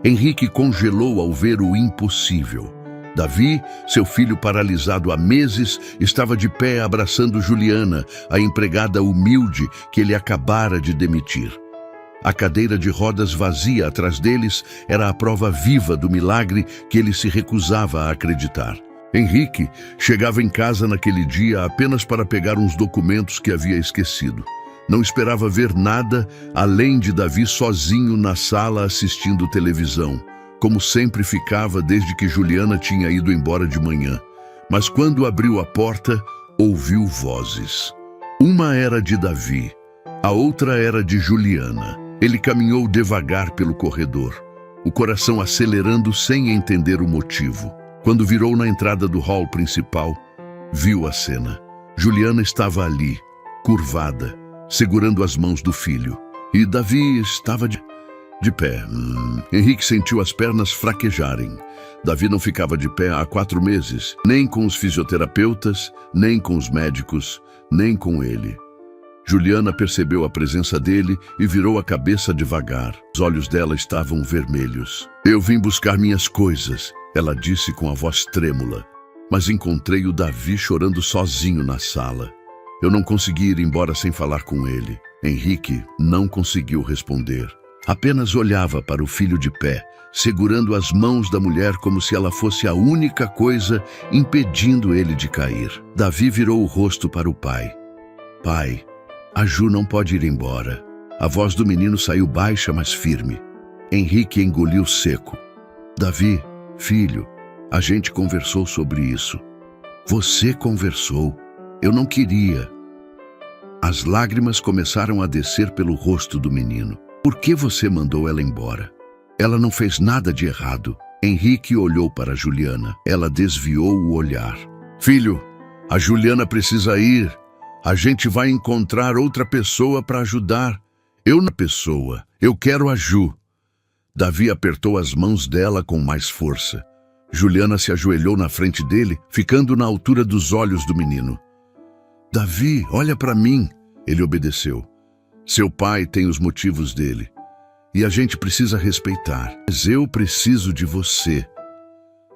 Henrique congelou ao ver o impossível. Davi, seu filho paralisado há meses, estava de pé abraçando Juliana, a empregada humilde que ele acabara de demitir. A cadeira de rodas vazia atrás deles era a prova viva do milagre que ele se recusava a acreditar. Henrique chegava em casa naquele dia apenas para pegar uns documentos que havia esquecido. Não esperava ver nada além de Davi sozinho na sala assistindo televisão, como sempre ficava desde que Juliana tinha ido embora de manhã. Mas quando abriu a porta, ouviu vozes. Uma era de Davi, a outra era de Juliana. Ele caminhou devagar pelo corredor, o coração acelerando sem entender o motivo. Quando virou na entrada do hall principal, viu a cena. Juliana estava ali, curvada, segurando as mãos do filho. E Davi estava de pé. Henrique sentiu as pernas fraquejarem. Davi não ficava de pé há 4 meses, nem com os fisioterapeutas, nem com os médicos, nem com ele. Juliana percebeu a presença dele e virou a cabeça devagar. Os olhos dela estavam vermelhos. "Eu vim buscar minhas coisas", ela disse com a voz trêmula. Mas encontrei o Davi chorando sozinho na sala. Eu não consegui ir embora sem falar com ele. Henrique não conseguiu responder. Apenas olhava para o filho de pé, segurando as mãos da mulher como se ela fosse a única coisa impedindo ele de cair. Davi virou o rosto para o pai. "Pai, a Ju não pode ir embora." A voz do menino saiu baixa, mas firme. Henrique engoliu seco. "Davi, filho, a gente conversou sobre isso." "Você conversou? Eu não queria." As lágrimas começaram a descer pelo rosto do menino. "Por que você mandou ela embora? Ela não fez nada de errado." Henrique olhou para Juliana. Ela desviou o olhar. "Filho, a Juliana precisa ir. A gente vai encontrar outra pessoa para ajudar." Eu quero a Ju." Davi apertou as mãos dela com mais força. Juliana se ajoelhou na frente dele, ficando na altura dos olhos do menino. "Davi, olha para mim." Ele obedeceu. "Seu pai tem os motivos dele. E a gente precisa respeitar. Mas eu preciso de você."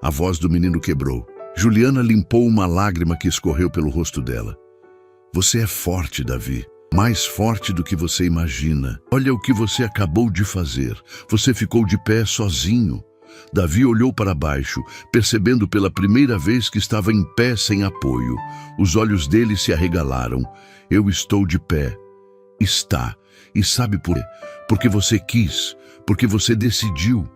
A voz do menino quebrou. Juliana limpou uma lágrima que escorreu pelo rosto dela. "Você é forte, Davi. Mais forte do que você imagina. Olha o que você acabou de fazer. Você ficou de pé sozinho." Davi olhou para baixo, percebendo pela primeira vez que estava em pé sem apoio. Os olhos dele se arregalaram. "Eu estou de pé." "Está. E sabe por quê? Porque você quis, porque você decidiu.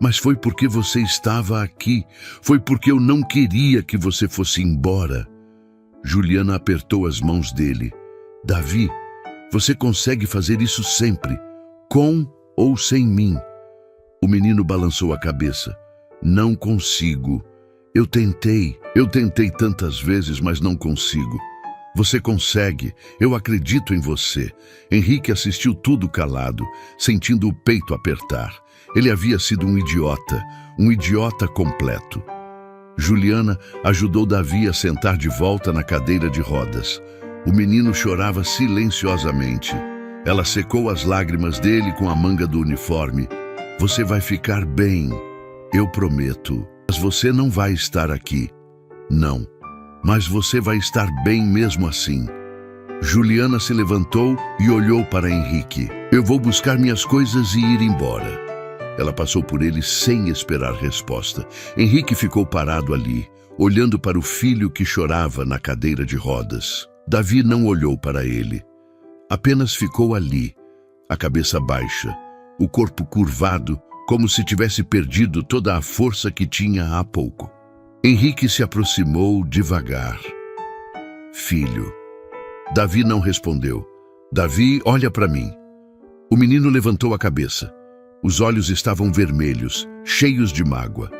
Mas foi porque você estava aqui. Foi porque eu não queria que você fosse embora." Juliana apertou as mãos dele. "Davi, você consegue fazer isso sempre, com ou sem mim." O menino balançou a cabeça. "Não consigo. Eu tentei tantas vezes, mas não consigo." "Você consegue. Eu acredito em você." Henrique assistiu tudo calado, sentindo o peito apertar. Ele havia sido um idiota completo. Juliana ajudou Davi a sentar de volta na cadeira de rodas. O menino chorava silenciosamente. Ela secou as lágrimas dele com a manga do uniforme. "Você vai ficar bem, eu prometo. Mas você não vai estar aqui." "Não, mas você vai estar bem mesmo assim." Juliana se levantou e olhou para Henrique. "Eu vou buscar minhas coisas e ir embora." Ela passou por ele sem esperar resposta. Henrique ficou parado ali, olhando para o filho que chorava na cadeira de rodas. Davi não olhou para ele. Apenas ficou ali, a cabeça baixa, o corpo curvado, como se tivesse perdido toda a força que tinha há pouco. Henrique se aproximou devagar. "Filho." Davi não respondeu. "Davi, olha para mim." O menino levantou a cabeça. Os olhos estavam vermelhos, cheios de mágoa.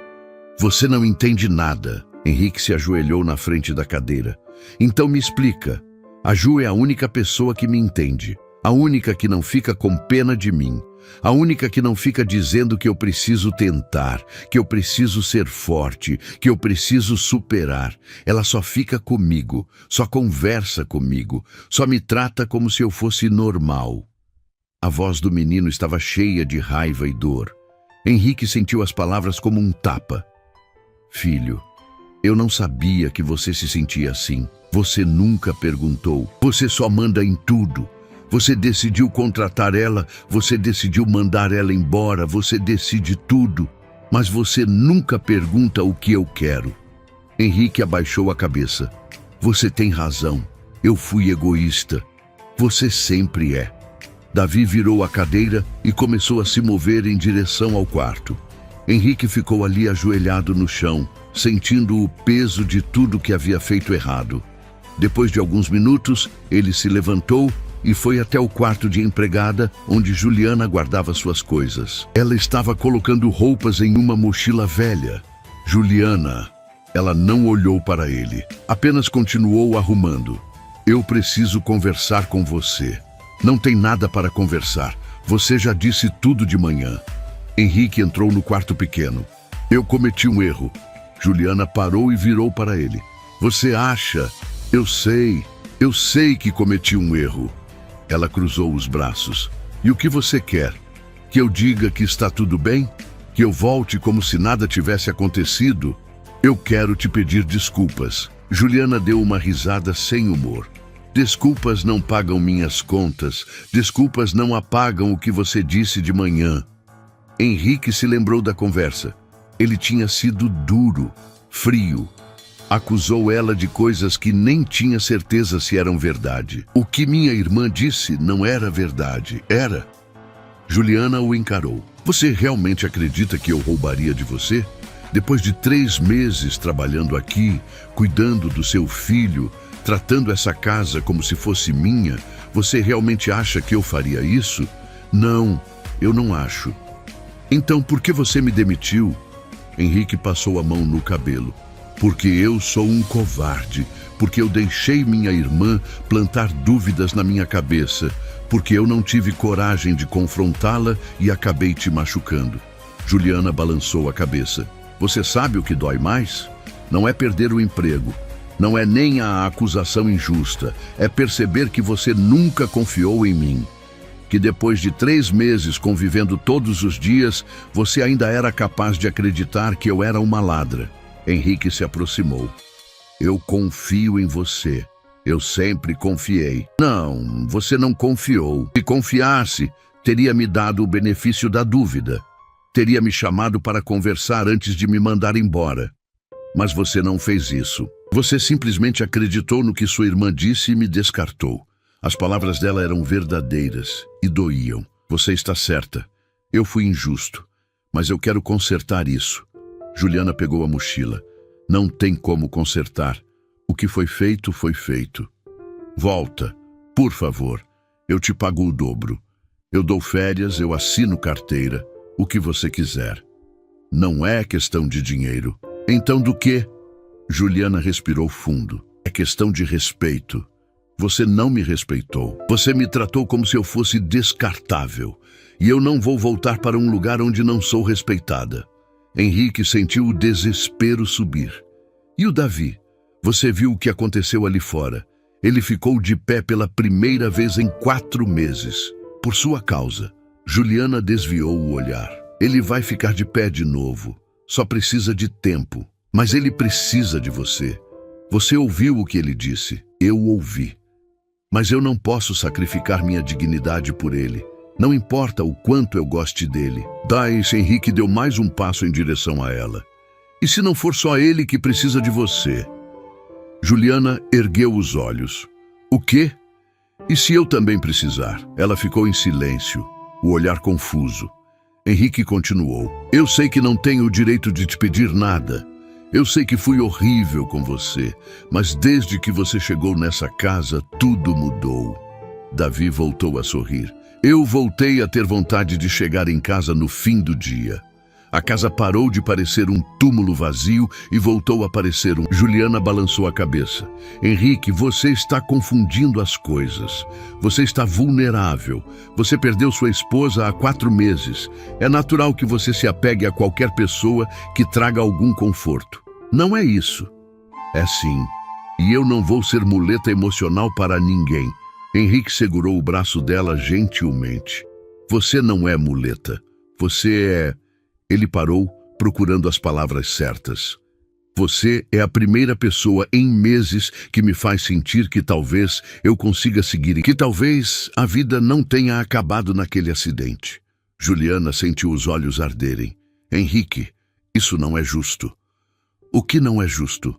"Você não entende nada." Henrique se ajoelhou na frente da cadeira. "Então me explica. A Ju é a única pessoa que me entende. A única que não fica com pena de mim. A única que não fica dizendo que eu preciso tentar, que eu preciso ser forte, que eu preciso superar. Ela só fica comigo, só conversa comigo, só me trata como se eu fosse normal." A voz do menino estava cheia de raiva e dor. Henrique sentiu as palavras como um tapa. Filho, eu não sabia que você se sentia assim. Você nunca perguntou. Você só manda em tudo. Você decidiu contratar ela, você decidiu mandar ela embora, você decide tudo. Mas você nunca pergunta o que eu quero. Henrique abaixou a cabeça. Você tem razão. Eu fui egoísta. Você sempre é. Davi virou a cadeira e começou a se mover em direção ao quarto. Henrique ficou ali ajoelhado no chão, sentindo o peso de tudo que havia feito errado. Depois de alguns minutos, ele se levantou e foi até o quarto de empregada, onde Juliana guardava suas coisas. Ela estava colocando roupas em uma mochila velha. Juliana, ela não olhou para ele, apenas continuou arrumando. Eu preciso conversar com você. Não tem nada para conversar. Você já disse tudo de manhã. Henrique entrou no quarto pequeno. Eu cometi um erro. Juliana parou e virou para ele. Você acha? Eu sei que cometi um erro. Ela cruzou os braços. E o que você quer? Que eu diga que está tudo bem? Que eu volte como se nada tivesse acontecido? Eu quero te pedir desculpas. Juliana deu uma risada sem humor. Desculpas não pagam minhas contas. Desculpas não apagam o que você disse de manhã. Henrique se lembrou da conversa. Ele tinha sido duro, frio. Acusou ela de coisas que nem tinha certeza se eram verdade. O que minha irmã disse não era verdade, era. Juliana o encarou. Você realmente acredita que eu roubaria de você? Depois de 3 meses trabalhando aqui, cuidando do seu filho, tratando essa casa como se fosse minha, você realmente acha que eu faria isso? Não, eu não acho. Então por que você me demitiu? Henrique passou a mão no cabelo. Porque eu sou um covarde, porque eu deixei minha irmã plantar dúvidas na minha cabeça, porque eu não tive coragem de confrontá-la e acabei te machucando. Juliana balançou a cabeça. Você sabe o que dói mais? Não é perder o emprego, não é nem a acusação injusta, é perceber que você nunca confiou em mim. Que depois de 3 meses convivendo todos os dias, você ainda era capaz de acreditar que eu era uma ladra. Henrique se aproximou. Eu confio em você. Eu sempre confiei. Não, você não confiou. Se confiasse, teria me dado o benefício da dúvida. Teria me chamado para conversar antes de me mandar embora. Mas você não fez isso. Você simplesmente acreditou no que sua irmã disse e me descartou. As palavras dela eram verdadeiras e doíam. Você está certa. Eu fui injusto. Mas eu quero consertar isso. Juliana pegou a mochila. Não tem como consertar. O que foi feito, foi feito. Volta, por favor. Eu te pago o dobro. Eu dou férias, eu assino carteira. O que você quiser. Não é questão de dinheiro. Então do quê? Juliana respirou fundo. É questão de respeito. Você não me respeitou. Você me tratou como se eu fosse descartável. E eu não vou voltar para um lugar onde não sou respeitada. Henrique sentiu o desespero subir. E o Davi? Você viu o que aconteceu ali fora. Ele ficou de pé pela primeira vez em 4 meses. Por sua causa. Juliana desviou o olhar. Ele vai ficar de pé de novo. Só precisa de tempo. Mas ele precisa de você. Você ouviu o que ele disse. Eu ouvi. Mas eu não posso sacrificar minha dignidade por ele. Não importa o quanto eu goste dele. Henrique deu mais um passo em direção a ela. E se não for só ele que precisa de você? Juliana ergueu os olhos. O quê? E se eu também precisar? Ela ficou em silêncio, o olhar confuso. Henrique continuou. Eu sei que não tenho o direito de te pedir nada. Eu sei que fui horrível com você, mas desde que você chegou nessa casa, tudo mudou. Davi voltou a sorrir. Eu voltei a ter vontade de chegar em casa no fim do dia. A casa parou de parecer um túmulo vazio e voltou a parecer um... Juliana balançou a cabeça. Henrique, você está confundindo as coisas. Você está vulnerável. Você perdeu sua esposa há 4 meses. É natural que você se apegue a qualquer pessoa que traga algum conforto. Não é isso. É sim. E eu não vou ser muleta emocional para ninguém. Henrique segurou o braço dela gentilmente. Você não é muleta. Você é... Ele parou, procurando as palavras certas. Você é a primeira pessoa em meses que me faz sentir que talvez eu consiga seguir e que talvez a vida não tenha acabado naquele acidente. Juliana sentiu os olhos arderem. Henrique, isso não é justo. O que não é justo?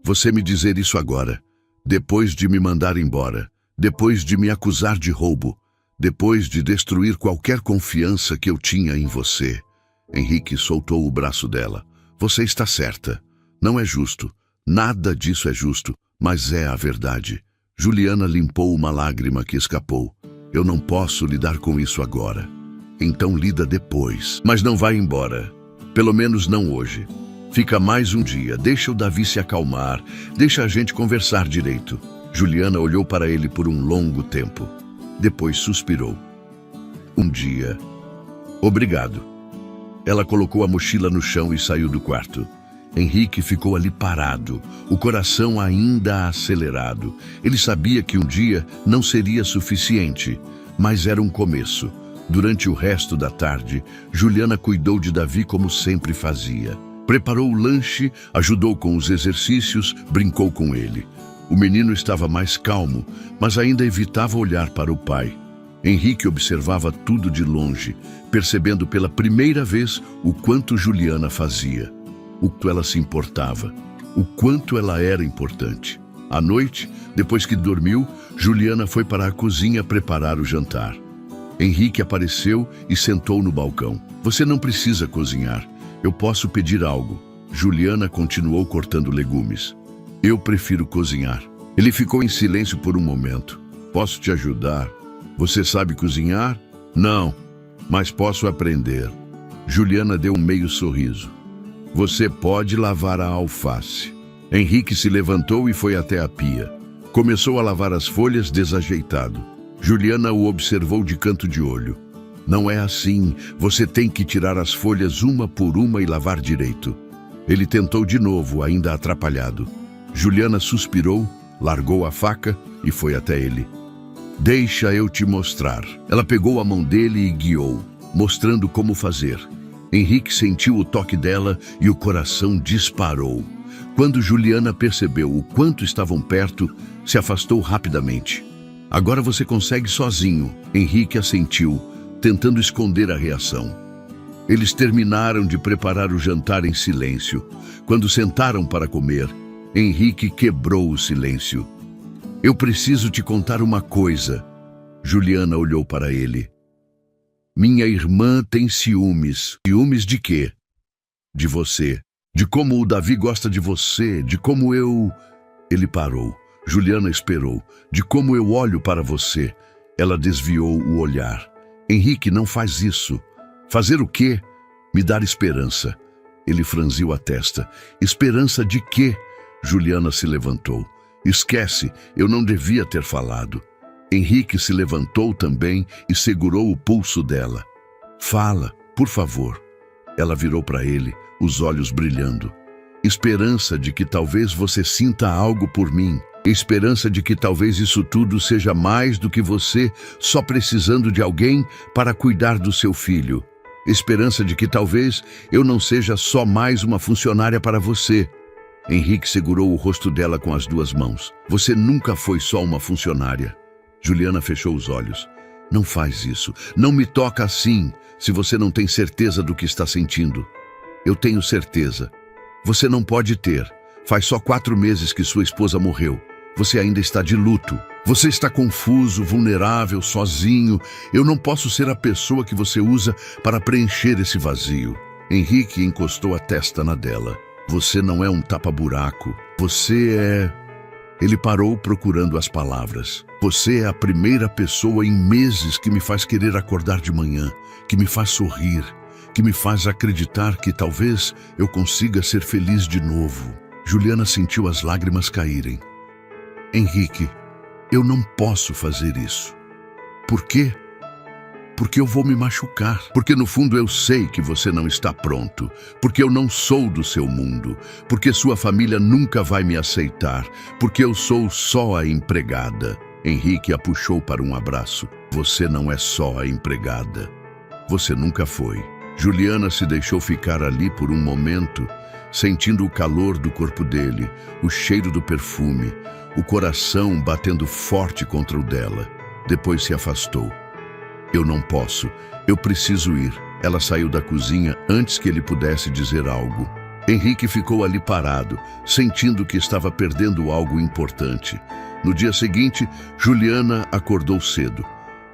Você me dizer isso agora, depois de me mandar embora, depois de me acusar de roubo, depois de destruir qualquer confiança que eu tinha em você. Henrique soltou o braço dela. Você está certa. Não é justo. Nada disso é justo, mas é a verdade. Juliana limpou uma lágrima que escapou. Eu não posso lidar com isso agora. Então lida depois. Mas não vai embora. Pelo menos não hoje. Fica mais um dia. Deixa o Davi se acalmar. Deixa a gente conversar direito. Juliana olhou para ele por um longo tempo. Depois suspirou. Um dia. Obrigado. Ela colocou a mochila no chão e saiu do quarto. Henrique ficou ali parado, o coração ainda acelerado. Ele sabia que um dia não seria suficiente, mas era um começo. Durante o resto da tarde, Juliana cuidou de Davi como sempre fazia. Preparou o lanche, ajudou com os exercícios, brincou com ele. O menino estava mais calmo, mas ainda evitava olhar para o pai. Henrique observava tudo de longe, percebendo pela primeira vez o quanto Juliana fazia. O quanto ela se importava, o quanto ela era importante. À noite, depois que dormiu, Juliana foi para a cozinha preparar o jantar. Henrique apareceu e sentou no balcão. Você não precisa cozinhar, eu posso pedir algo. Juliana continuou cortando legumes. Eu prefiro cozinhar. Ele ficou em silêncio por um momento. Posso te ajudar? Você sabe cozinhar? Não, mas posso aprender. Juliana deu um meio sorriso. Você pode lavar a alface. Henrique se levantou e foi até a pia. Começou a lavar as folhas desajeitado. Juliana o observou de canto de olho. Não é assim, você tem que tirar as folhas uma por uma e lavar direito. Ele tentou de novo, ainda atrapalhado. Juliana suspirou, largou a faca e foi até ele. Deixa eu te mostrar. Ela pegou a mão dele e guiou, mostrando como fazer. Henrique sentiu o toque dela e o coração disparou. Quando Juliana percebeu o quanto estavam perto, se afastou rapidamente. Agora você consegue sozinho, Henrique assentiu, tentando esconder a reação. Eles terminaram de preparar o jantar em silêncio. Quando sentaram para comer, Henrique quebrou o silêncio. Eu preciso te contar uma coisa. Juliana olhou para ele. Minha irmã tem ciúmes. Ciúmes de quê? De você. De como o Davi gosta de você. De como eu... Ele parou. Juliana esperou. De como eu olho para você. Ela desviou o olhar. Henrique, não faz isso. Fazer o quê? Me dar esperança. Ele franziu a testa. Esperança de quê? Juliana se levantou. Esquece, eu não devia ter falado. Henrique se levantou também e segurou o pulso dela. Fala, por favor. Ela virou para ele, os olhos brilhando. Esperança de que talvez você sinta algo por mim. Esperança de que talvez isso tudo seja mais do que você só precisando de alguém para cuidar do seu filho. Esperança de que talvez eu não seja só mais uma funcionária para você. Henrique segurou o rosto dela com as duas mãos. Você nunca foi só uma funcionária. Juliana fechou os olhos. Não faz isso. Não me toca assim, se você não tem certeza do que está sentindo. Eu tenho certeza. Você não pode ter. Faz só 4 meses que sua esposa morreu. Você ainda está de luto. Você está confuso, vulnerável, sozinho. Eu não posso ser a pessoa que você usa para preencher esse vazio. Henrique encostou a testa na dela. Você não é um tapa-buraco. Você é... Ele parou procurando as palavras. Você é a primeira pessoa em meses que me faz querer acordar de manhã, que me faz sorrir, que me faz acreditar que talvez eu consiga ser feliz de novo. Juliana sentiu as lágrimas caírem. Henrique, eu não posso fazer isso. Por quê? Porque eu vou me machucar. Porque no fundo eu sei que você não está pronto. Porque eu não sou do seu mundo. Porque sua família nunca vai me aceitar. Porque eu sou só a empregada. Henrique a puxou para um abraço. Você não é só a empregada. Você nunca foi. Juliana se deixou ficar ali por um momento, sentindo o calor do corpo dele, o cheiro do perfume, o coração batendo forte contra o dela. Depois se afastou. Eu não posso, eu preciso ir. Ela saiu da cozinha antes que ele pudesse dizer algo. Henrique ficou ali parado, sentindo que estava perdendo algo importante. No dia seguinte, Juliana acordou cedo.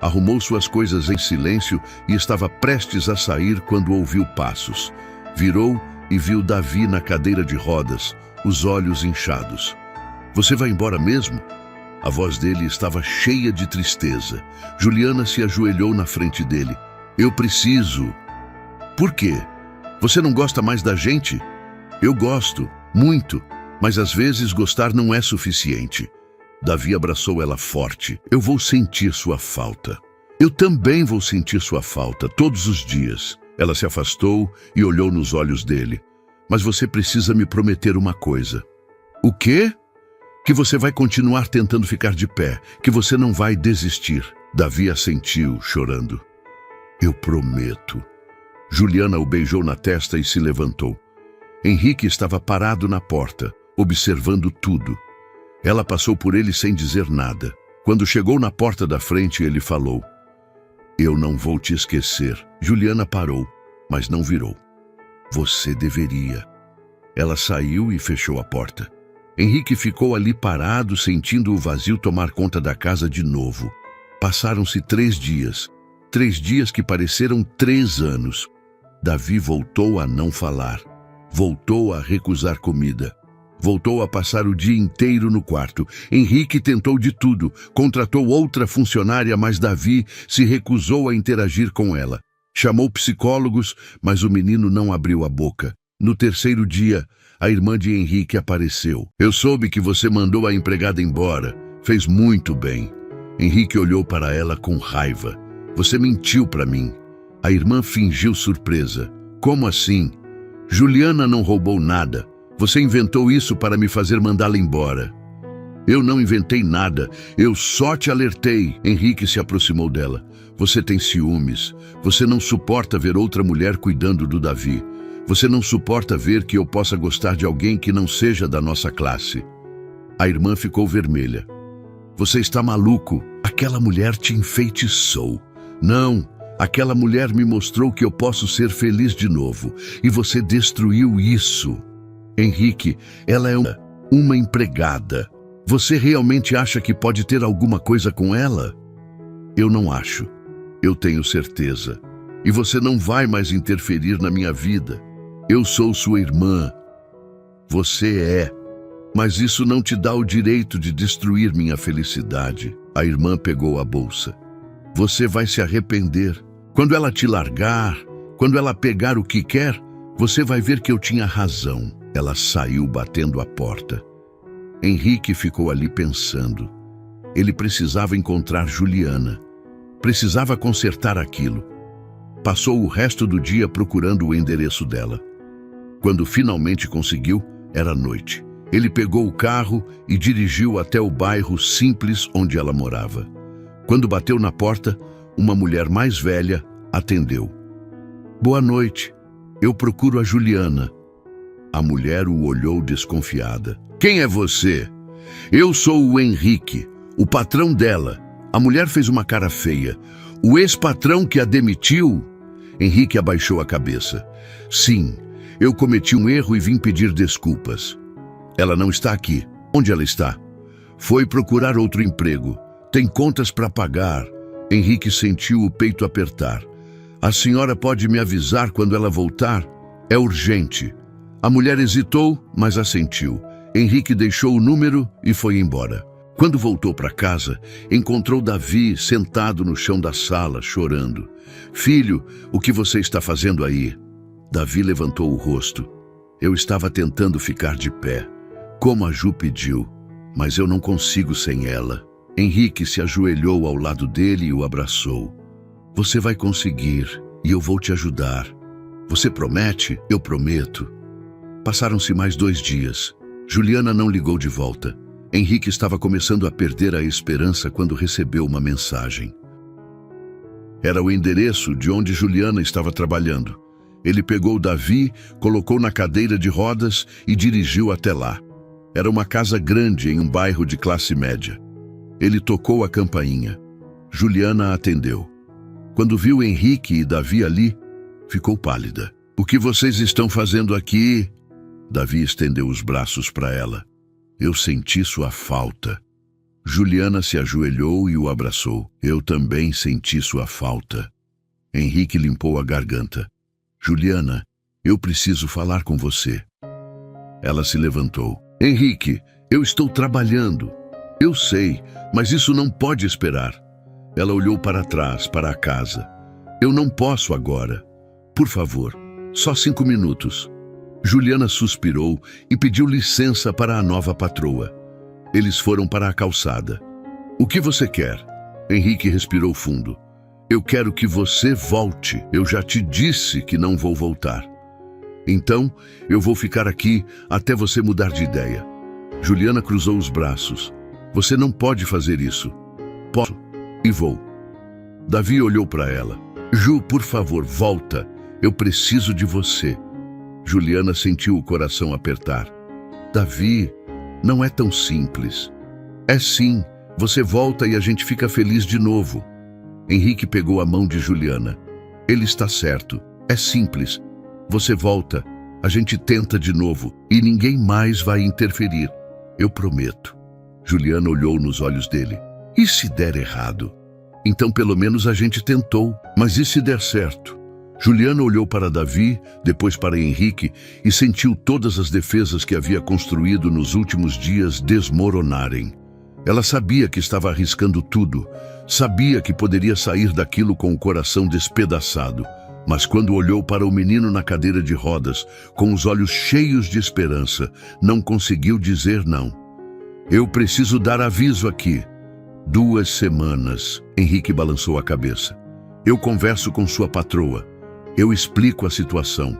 Arrumou suas coisas em silêncio e estava prestes a sair quando ouviu passos. Virou e viu Davi na cadeira de rodas, os olhos inchados. Você vai embora mesmo? A voz dele estava cheia de tristeza. Juliana se ajoelhou na frente dele. Eu preciso. Por quê? Você não gosta mais da gente? Eu gosto, muito, mas às vezes gostar não é suficiente. Davi abraçou ela forte. Eu vou sentir sua falta. Eu também vou sentir sua falta, todos os dias. Ela se afastou e olhou nos olhos dele. Mas você precisa me prometer uma coisa. O quê? Que você vai continuar tentando ficar de pé, que você não vai desistir. Davi assentiu, chorando. Eu prometo. Juliana o beijou na testa e se levantou. Henrique estava parado na porta, observando tudo. Ela passou por ele sem dizer nada. Quando chegou na porta da frente, ele falou: Eu não vou te esquecer. Juliana parou, mas não virou. Você deveria. Ela saiu e fechou a porta. Henrique ficou ali parado, sentindo o vazio tomar conta da casa de novo. Passaram-se 3 dias. 3 dias que pareceram 3 anos. Davi voltou a não falar. Voltou a recusar comida. Voltou a passar o dia inteiro no quarto. Henrique tentou de tudo. Contratou outra funcionária, mas Davi se recusou a interagir com ela. Chamou psicólogos, mas o menino não abriu a boca. No 3º dia, a irmã de Henrique apareceu. Eu soube que você mandou a empregada embora. Fez muito bem. Henrique olhou para ela com raiva. Você mentiu para mim. A irmã fingiu surpresa. Como assim? Juliana não roubou nada. Você inventou isso para me fazer mandá-la embora. Eu não inventei nada. Eu só te alertei. Henrique se aproximou dela. Você tem ciúmes. Você não suporta ver outra mulher cuidando do Davi. Você não suporta ver que eu possa gostar de alguém que não seja da nossa classe. A irmã ficou vermelha. Você está maluco. Aquela mulher te enfeitiçou. Não, aquela mulher me mostrou que eu posso ser feliz de novo. E você destruiu isso. Henrique, ela é uma empregada. Você realmente acha que pode ter alguma coisa com ela? Eu não acho. Eu tenho certeza. E você não vai mais interferir na minha vida. Eu sou sua irmã. Você é. Mas isso não te dá o direito de destruir minha felicidade. A irmã pegou a bolsa. Você vai se arrepender. Quando ela te largar, quando ela pegar o que quer, você vai ver que eu tinha razão. Ela saiu batendo a porta. Henrique ficou ali pensando. Ele precisava encontrar Juliana. Precisava consertar aquilo. Passou o resto do dia procurando o endereço dela. Quando finalmente conseguiu, era noite. Ele pegou o carro e dirigiu até o bairro simples onde ela morava. Quando bateu na porta, uma mulher mais velha atendeu. Boa noite. Eu procuro a Juliana. A mulher o olhou desconfiada. Quem é você? Eu sou o Henrique, o patrão dela. A mulher fez uma cara feia. O ex-patrão que a demitiu? Henrique abaixou a cabeça. Sim, eu cometi um erro e vim pedir desculpas. Ela não está aqui. Onde ela está? Foi procurar outro emprego. Tem contas para pagar. Henrique sentiu o peito apertar. A senhora pode me avisar quando ela voltar? É urgente. A mulher hesitou, mas assentiu. Henrique deixou o número e foi embora. Quando voltou para casa, encontrou Davi sentado no chão da sala, chorando. Filho, o que você está fazendo aí? Davi levantou o rosto. Eu estava tentando ficar de pé, como a Ju pediu, mas eu não consigo sem ela. Henrique se ajoelhou ao lado dele e o abraçou. Você vai conseguir e eu vou te ajudar. Você promete? Eu prometo. Passaram-se mais 2 dias. Juliana não ligou de volta. Henrique estava começando a perder a esperança quando recebeu uma mensagem. Era o endereço de onde Juliana estava trabalhando. Ele pegou Davi, colocou na cadeira de rodas e dirigiu até lá. Era uma casa grande em um bairro de classe média. Ele tocou a campainha. Juliana atendeu. Quando viu Henrique e Davi ali, ficou pálida. "O que vocês estão fazendo aqui?" Davi estendeu os braços para ela. "Eu senti sua falta." Juliana se ajoelhou e o abraçou. "Eu também senti sua falta." Henrique limpou a garganta. "Juliana, eu preciso falar com você." Ela se levantou. "Henrique, eu estou trabalhando." "Eu sei, mas isso não pode esperar." Ela olhou para trás, para a casa. "Eu não posso agora. Por favor, só 5 minutos." Juliana suspirou e pediu licença para a nova patroa. Eles foram para a calçada. "O que você quer?" Henrique respirou fundo. "Eu quero que você volte. Eu já te disse que não vou voltar. Então, eu vou ficar aqui até você mudar de ideia." Juliana cruzou os braços. "Você não pode fazer isso." "Posso, e vou." Davi olhou para ela. "Ju, por favor, volta. Eu preciso de você." Juliana sentiu o coração apertar. "Davi, não é tão simples." "É sim. Você volta e a gente fica feliz de novo." Henrique pegou a mão de Juliana. "Ele está certo. É simples. Você volta, a gente tenta de novo e ninguém mais vai interferir. Eu prometo." Juliana olhou nos olhos dele. "E se der errado?" "Então pelo menos a gente tentou. Mas e se der certo?" Juliana olhou para Davi, depois para Henrique e sentiu todas as defesas que havia construído nos últimos dias desmoronarem. Ela sabia que estava arriscando tudo, sabia que poderia sair daquilo com o coração despedaçado, mas quando olhou para o menino na cadeira de rodas, com os olhos cheios de esperança, não conseguiu dizer não. "Eu preciso dar aviso aqui." 2 semanas, Henrique balançou a cabeça. "Eu converso com sua patroa. Eu explico a situação.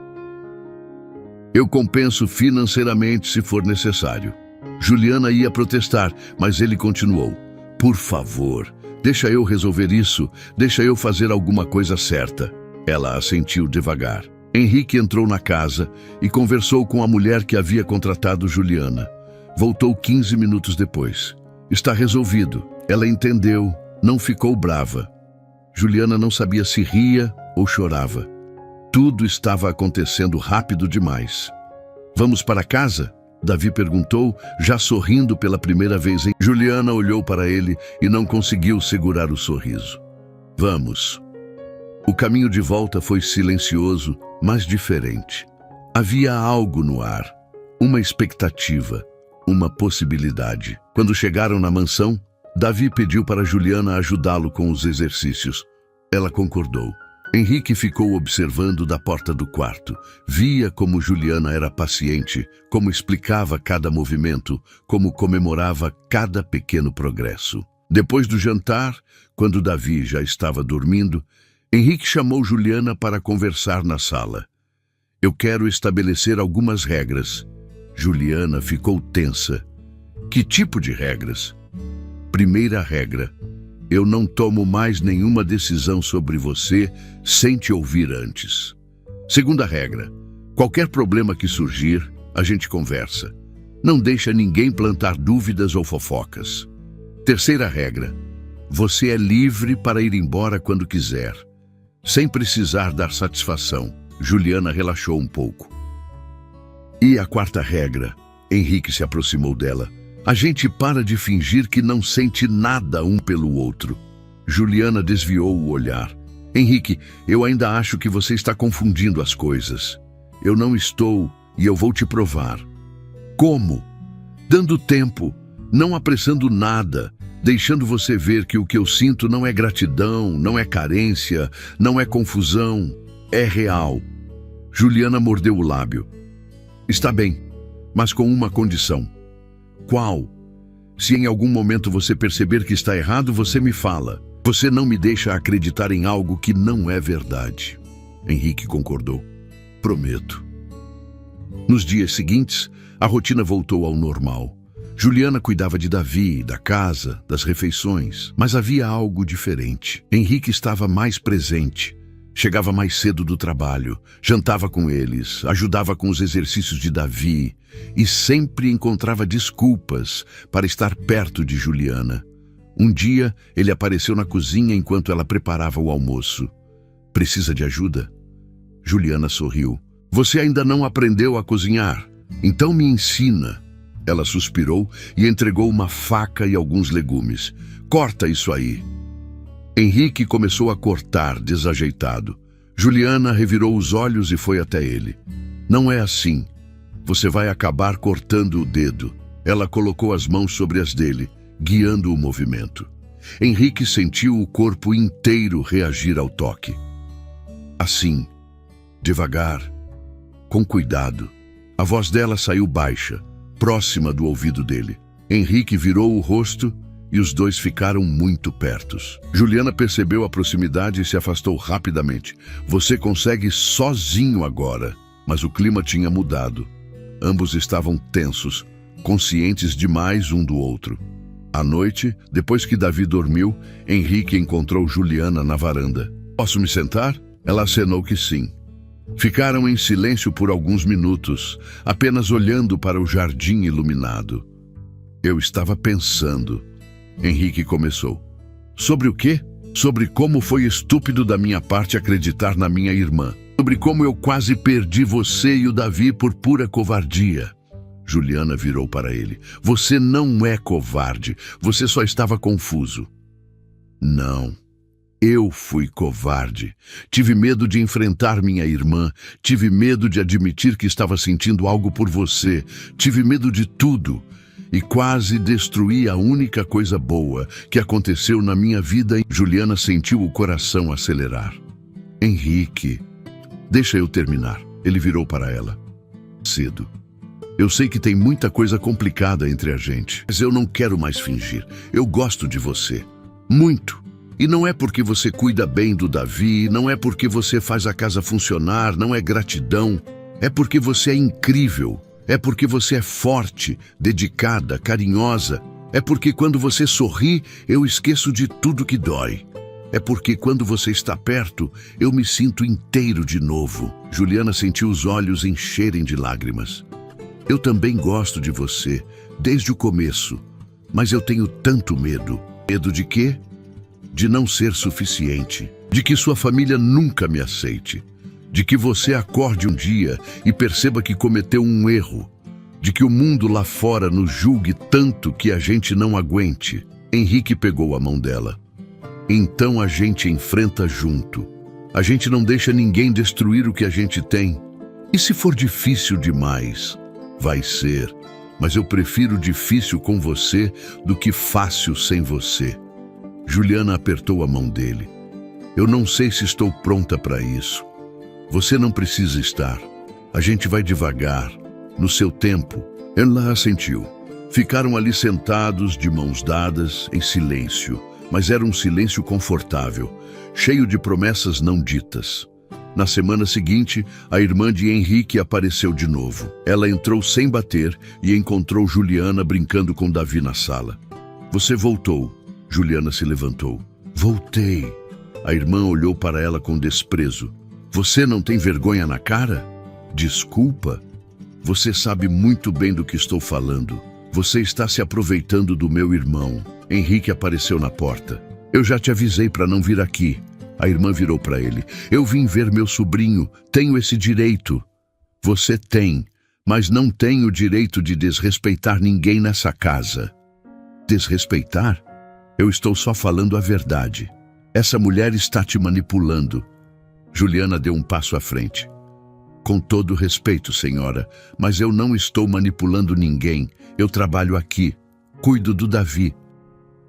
Eu compenso financeiramente se for necessário." Juliana ia protestar, mas ele continuou. "Por favor, deixa eu resolver isso, deixa eu fazer alguma coisa certa." Ela assentiu devagar. Henrique entrou na casa e conversou com a mulher que havia contratado Juliana. Voltou 15 minutos depois. "Está resolvido." Ela entendeu, não ficou brava. Juliana não sabia se ria ou chorava. Tudo estava acontecendo rápido demais. "Vamos para casa?" Davi perguntou, já sorrindo pela primeira vez. Juliana olhou para ele e não conseguiu segurar o sorriso. "Vamos." O caminho de volta foi silencioso, mas diferente. Havia algo no ar, uma expectativa, uma possibilidade. Quando chegaram na mansão, Davi pediu para Juliana ajudá-lo com os exercícios. Ela concordou. Henrique ficou observando da porta do quarto. Via como Juliana era paciente, como explicava cada movimento, como comemorava cada pequeno progresso. Depois do jantar, quando Davi já estava dormindo, Henrique chamou Juliana para conversar na sala. "Eu quero estabelecer algumas regras." Juliana ficou tensa. "Que tipo de regras?" "Primeira regra. Eu não tomo mais nenhuma decisão sobre você sem te ouvir antes." "Segunda regra. Qualquer problema que surgir, a gente conversa. Não deixa ninguém plantar dúvidas ou fofocas." "Terceira regra. Você é livre para ir embora quando quiser, sem precisar dar satisfação." Juliana relaxou um pouco. "E a quarta regra?" Henrique se aproximou dela. "A gente para de fingir que não sente nada um pelo outro." Juliana desviou o olhar. "Henrique, eu ainda acho que você está confundindo as coisas." "Eu não estou, e eu vou te provar." "Como?" "Dando tempo, não apressando nada, deixando você ver que o que eu sinto não é gratidão, não é carência, não é confusão, é real." Juliana mordeu o lábio. "Está bem, mas com uma condição." "Qual?" "Se em algum momento você perceber que está errado, você me fala. Você não me deixa acreditar em algo que não é verdade." Henrique concordou. "Prometo." Nos dias seguintes, a rotina voltou ao normal. Juliana cuidava de Davi, da casa, das refeições, mas havia algo diferente. Henrique estava mais presente. Chegava mais cedo do trabalho, jantava com eles, ajudava com os exercícios de Davi e sempre encontrava desculpas para estar perto de Juliana. Um dia, ele apareceu na cozinha enquanto ela preparava o almoço. Precisa de ajuda? Juliana sorriu. Você ainda não aprendeu a cozinhar? Então me ensina. Ela suspirou e entregou uma faca e alguns legumes. Corta isso aí. Henrique começou a cortar, desajeitado. Juliana revirou os olhos e foi até ele. Não é assim. Você vai acabar cortando o dedo. Ela colocou as mãos sobre as dele, guiando o movimento. Henrique sentiu o corpo inteiro reagir ao toque. Assim, devagar, com cuidado. A voz dela saiu baixa, próxima do ouvido dele. Henrique virou o rosto e os dois ficaram muito pertos. Juliana percebeu a proximidade e se afastou rapidamente. Você consegue sozinho agora. Mas o clima tinha mudado. Ambos estavam tensos, conscientes demais um do outro. À noite, depois que Davi dormiu, Henrique encontrou Juliana na varanda. Posso me sentar? Ela acenou que sim. Ficaram em silêncio por alguns minutos, apenas olhando para o jardim iluminado. Eu estava pensando. Henrique começou. Sobre o quê? Sobre como foi estúpido da minha parte acreditar na minha irmã. Sobre como eu quase perdi você e o Davi por pura covardia. Juliana virou para ele. Você não é covarde, você só estava confuso. Não, eu fui covarde. Tive medo de enfrentar minha irmã, tive medo de admitir que estava sentindo algo por você, tive medo de tudo. E quase destruí a única coisa boa que aconteceu na minha vida. Juliana sentiu o coração acelerar. Henrique, deixa eu terminar. Ele virou para ela. Cedo. Eu sei que tem muita coisa complicada entre a gente, mas eu não quero mais fingir. Eu gosto de você. Muito. E não é porque você cuida bem do Davi, não é porque você faz a casa funcionar, não é gratidão. É porque você é incrível. É porque você é forte, dedicada, carinhosa. É porque quando você sorri, eu esqueço de tudo que dói. É porque quando você está perto, eu me sinto inteiro de novo. Juliana sentiu os olhos encherem de lágrimas. Eu também gosto de você, desde o começo. Mas eu tenho tanto medo. Medo de quê? De não ser suficiente. De que sua família nunca me aceite. De que você acorde um dia e perceba que cometeu um erro. De que o mundo lá fora nos julgue tanto que a gente não aguente. Henrique pegou a mão dela. Então a gente enfrenta junto. A gente não deixa ninguém destruir o que a gente tem. E se for difícil demais? Vai ser. Mas eu prefiro difícil com você do que fácil sem você. Juliana apertou a mão dele. Eu não sei se estou pronta para isso. Você não precisa estar. A gente vai devagar, no seu tempo. Ela assentiu. Ficaram ali sentados, de mãos dadas, em silêncio. Mas era um silêncio confortável, cheio de promessas não ditas. Na semana seguinte, a irmã de Henrique apareceu de novo. Ela entrou sem bater e encontrou Juliana brincando com Davi na sala. Você voltou. Juliana se levantou. Voltei. A irmã olhou para ela com desprezo. Você não tem vergonha na cara? Desculpa. Você sabe muito bem do que estou falando. Você está se aproveitando do meu irmão. Henrique apareceu na porta. Eu já te avisei para não vir aqui. A irmã virou para ele. Eu vim ver meu sobrinho. Tenho esse direito. Você tem, mas não tem o direito de desrespeitar ninguém nessa casa. Desrespeitar? Eu estou só falando a verdade. Essa mulher está te manipulando. Juliana deu um passo à frente. Com todo respeito, senhora, mas eu não estou manipulando ninguém. Eu trabalho aqui. Cuido do Davi.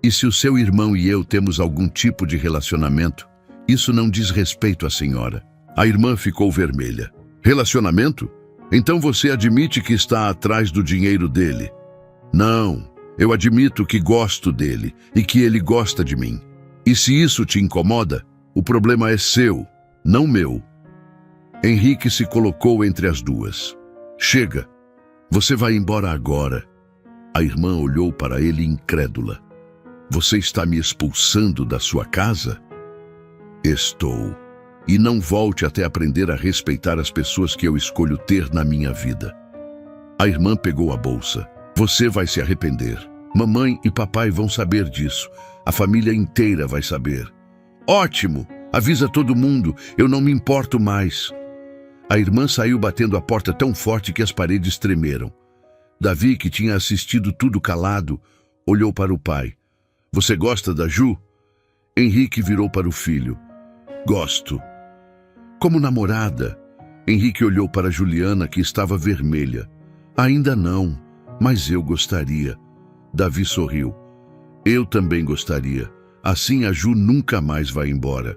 E se o seu irmão e eu temos algum tipo de relacionamento, isso não diz respeito à senhora. A irmã ficou vermelha. Relacionamento? Então você admite que está atrás do dinheiro dele? Não, eu admito que gosto dele e que ele gosta de mim. E se isso te incomoda, o problema é seu, não meu. Henrique se colocou entre as duas. Chega, você vai embora agora. A irmã olhou para ele incrédula. Você está me expulsando da sua casa? Estou. E não volte até aprender a respeitar as pessoas que eu escolho ter na minha vida. A irmã pegou a bolsa. Você vai se arrepender. Mamãe e papai vão saber disso. A família inteira vai saber. Ótimo! Avisa todo mundo, eu não me importo mais. A irmã saiu batendo a porta tão forte que as paredes tremeram. Davi, que tinha assistido tudo calado, olhou para o pai. Você gosta da Ju? Henrique virou para o filho. Gosto. Como namorada? Henrique olhou para Juliana, que estava vermelha. Ainda não, mas eu gostaria. Davi sorriu. Eu também gostaria. Assim a Ju nunca mais vai embora.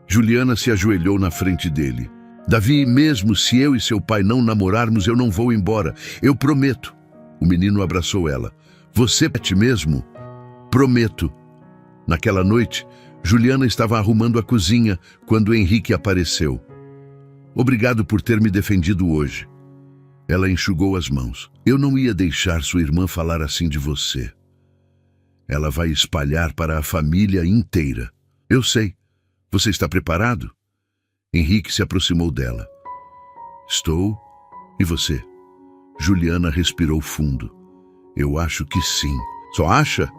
Juliana se ajoelhou na frente dele. Davi, mesmo se eu e seu pai não namorarmos, eu não vou embora. Eu prometo. O menino abraçou ela. Você promete mesmo? Prometo. Naquela noite, Juliana estava arrumando a cozinha quando Henrique apareceu. Obrigado por ter me defendido hoje. Ela enxugou as mãos. Eu não ia deixar sua irmã falar assim de você. Ela vai espalhar para a família inteira. Eu sei. Você está preparado? Henrique se aproximou dela. Estou. E você? Juliana respirou fundo. Eu acho que sim. Só acha?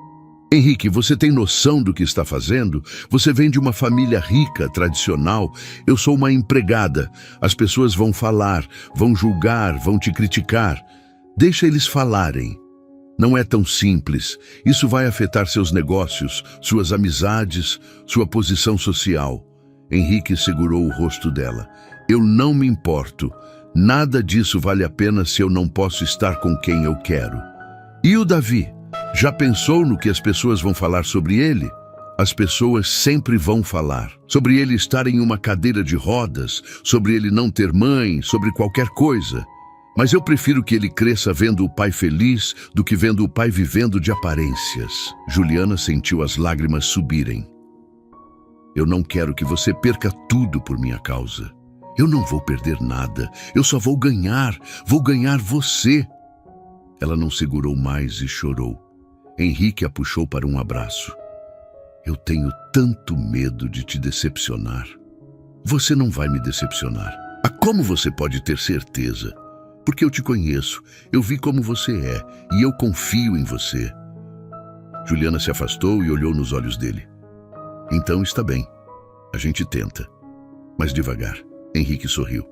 Henrique, você tem noção do que está fazendo? Você vem de uma família rica, tradicional. Eu sou uma empregada. As pessoas vão falar, vão julgar, vão te criticar. Deixa eles falarem. Não é tão simples. Isso vai afetar seus negócios, suas amizades, sua posição social. Henrique segurou o rosto dela. Eu não me importo. Nada disso vale a pena se eu não posso estar com quem eu quero. E o Davi? Já pensou no que as pessoas vão falar sobre ele? As pessoas sempre vão falar. Sobre ele estar em uma cadeira de rodas, sobre ele não ter mãe, sobre qualquer coisa. Mas eu prefiro que ele cresça vendo o pai feliz do que vendo o pai vivendo de aparências. Juliana sentiu as lágrimas subirem. Eu não quero que você perca tudo por minha causa. Eu não vou perder nada. Eu só vou ganhar você. Ela não segurou mais e chorou. Henrique a puxou para um abraço. Eu tenho tanto medo de te decepcionar. Você não vai me decepcionar. Como você pode ter certeza? Porque eu te conheço, eu vi como você é e eu confio em você. Juliana se afastou e olhou nos olhos dele. Então está bem, a gente tenta. Mas devagar. Henrique sorriu.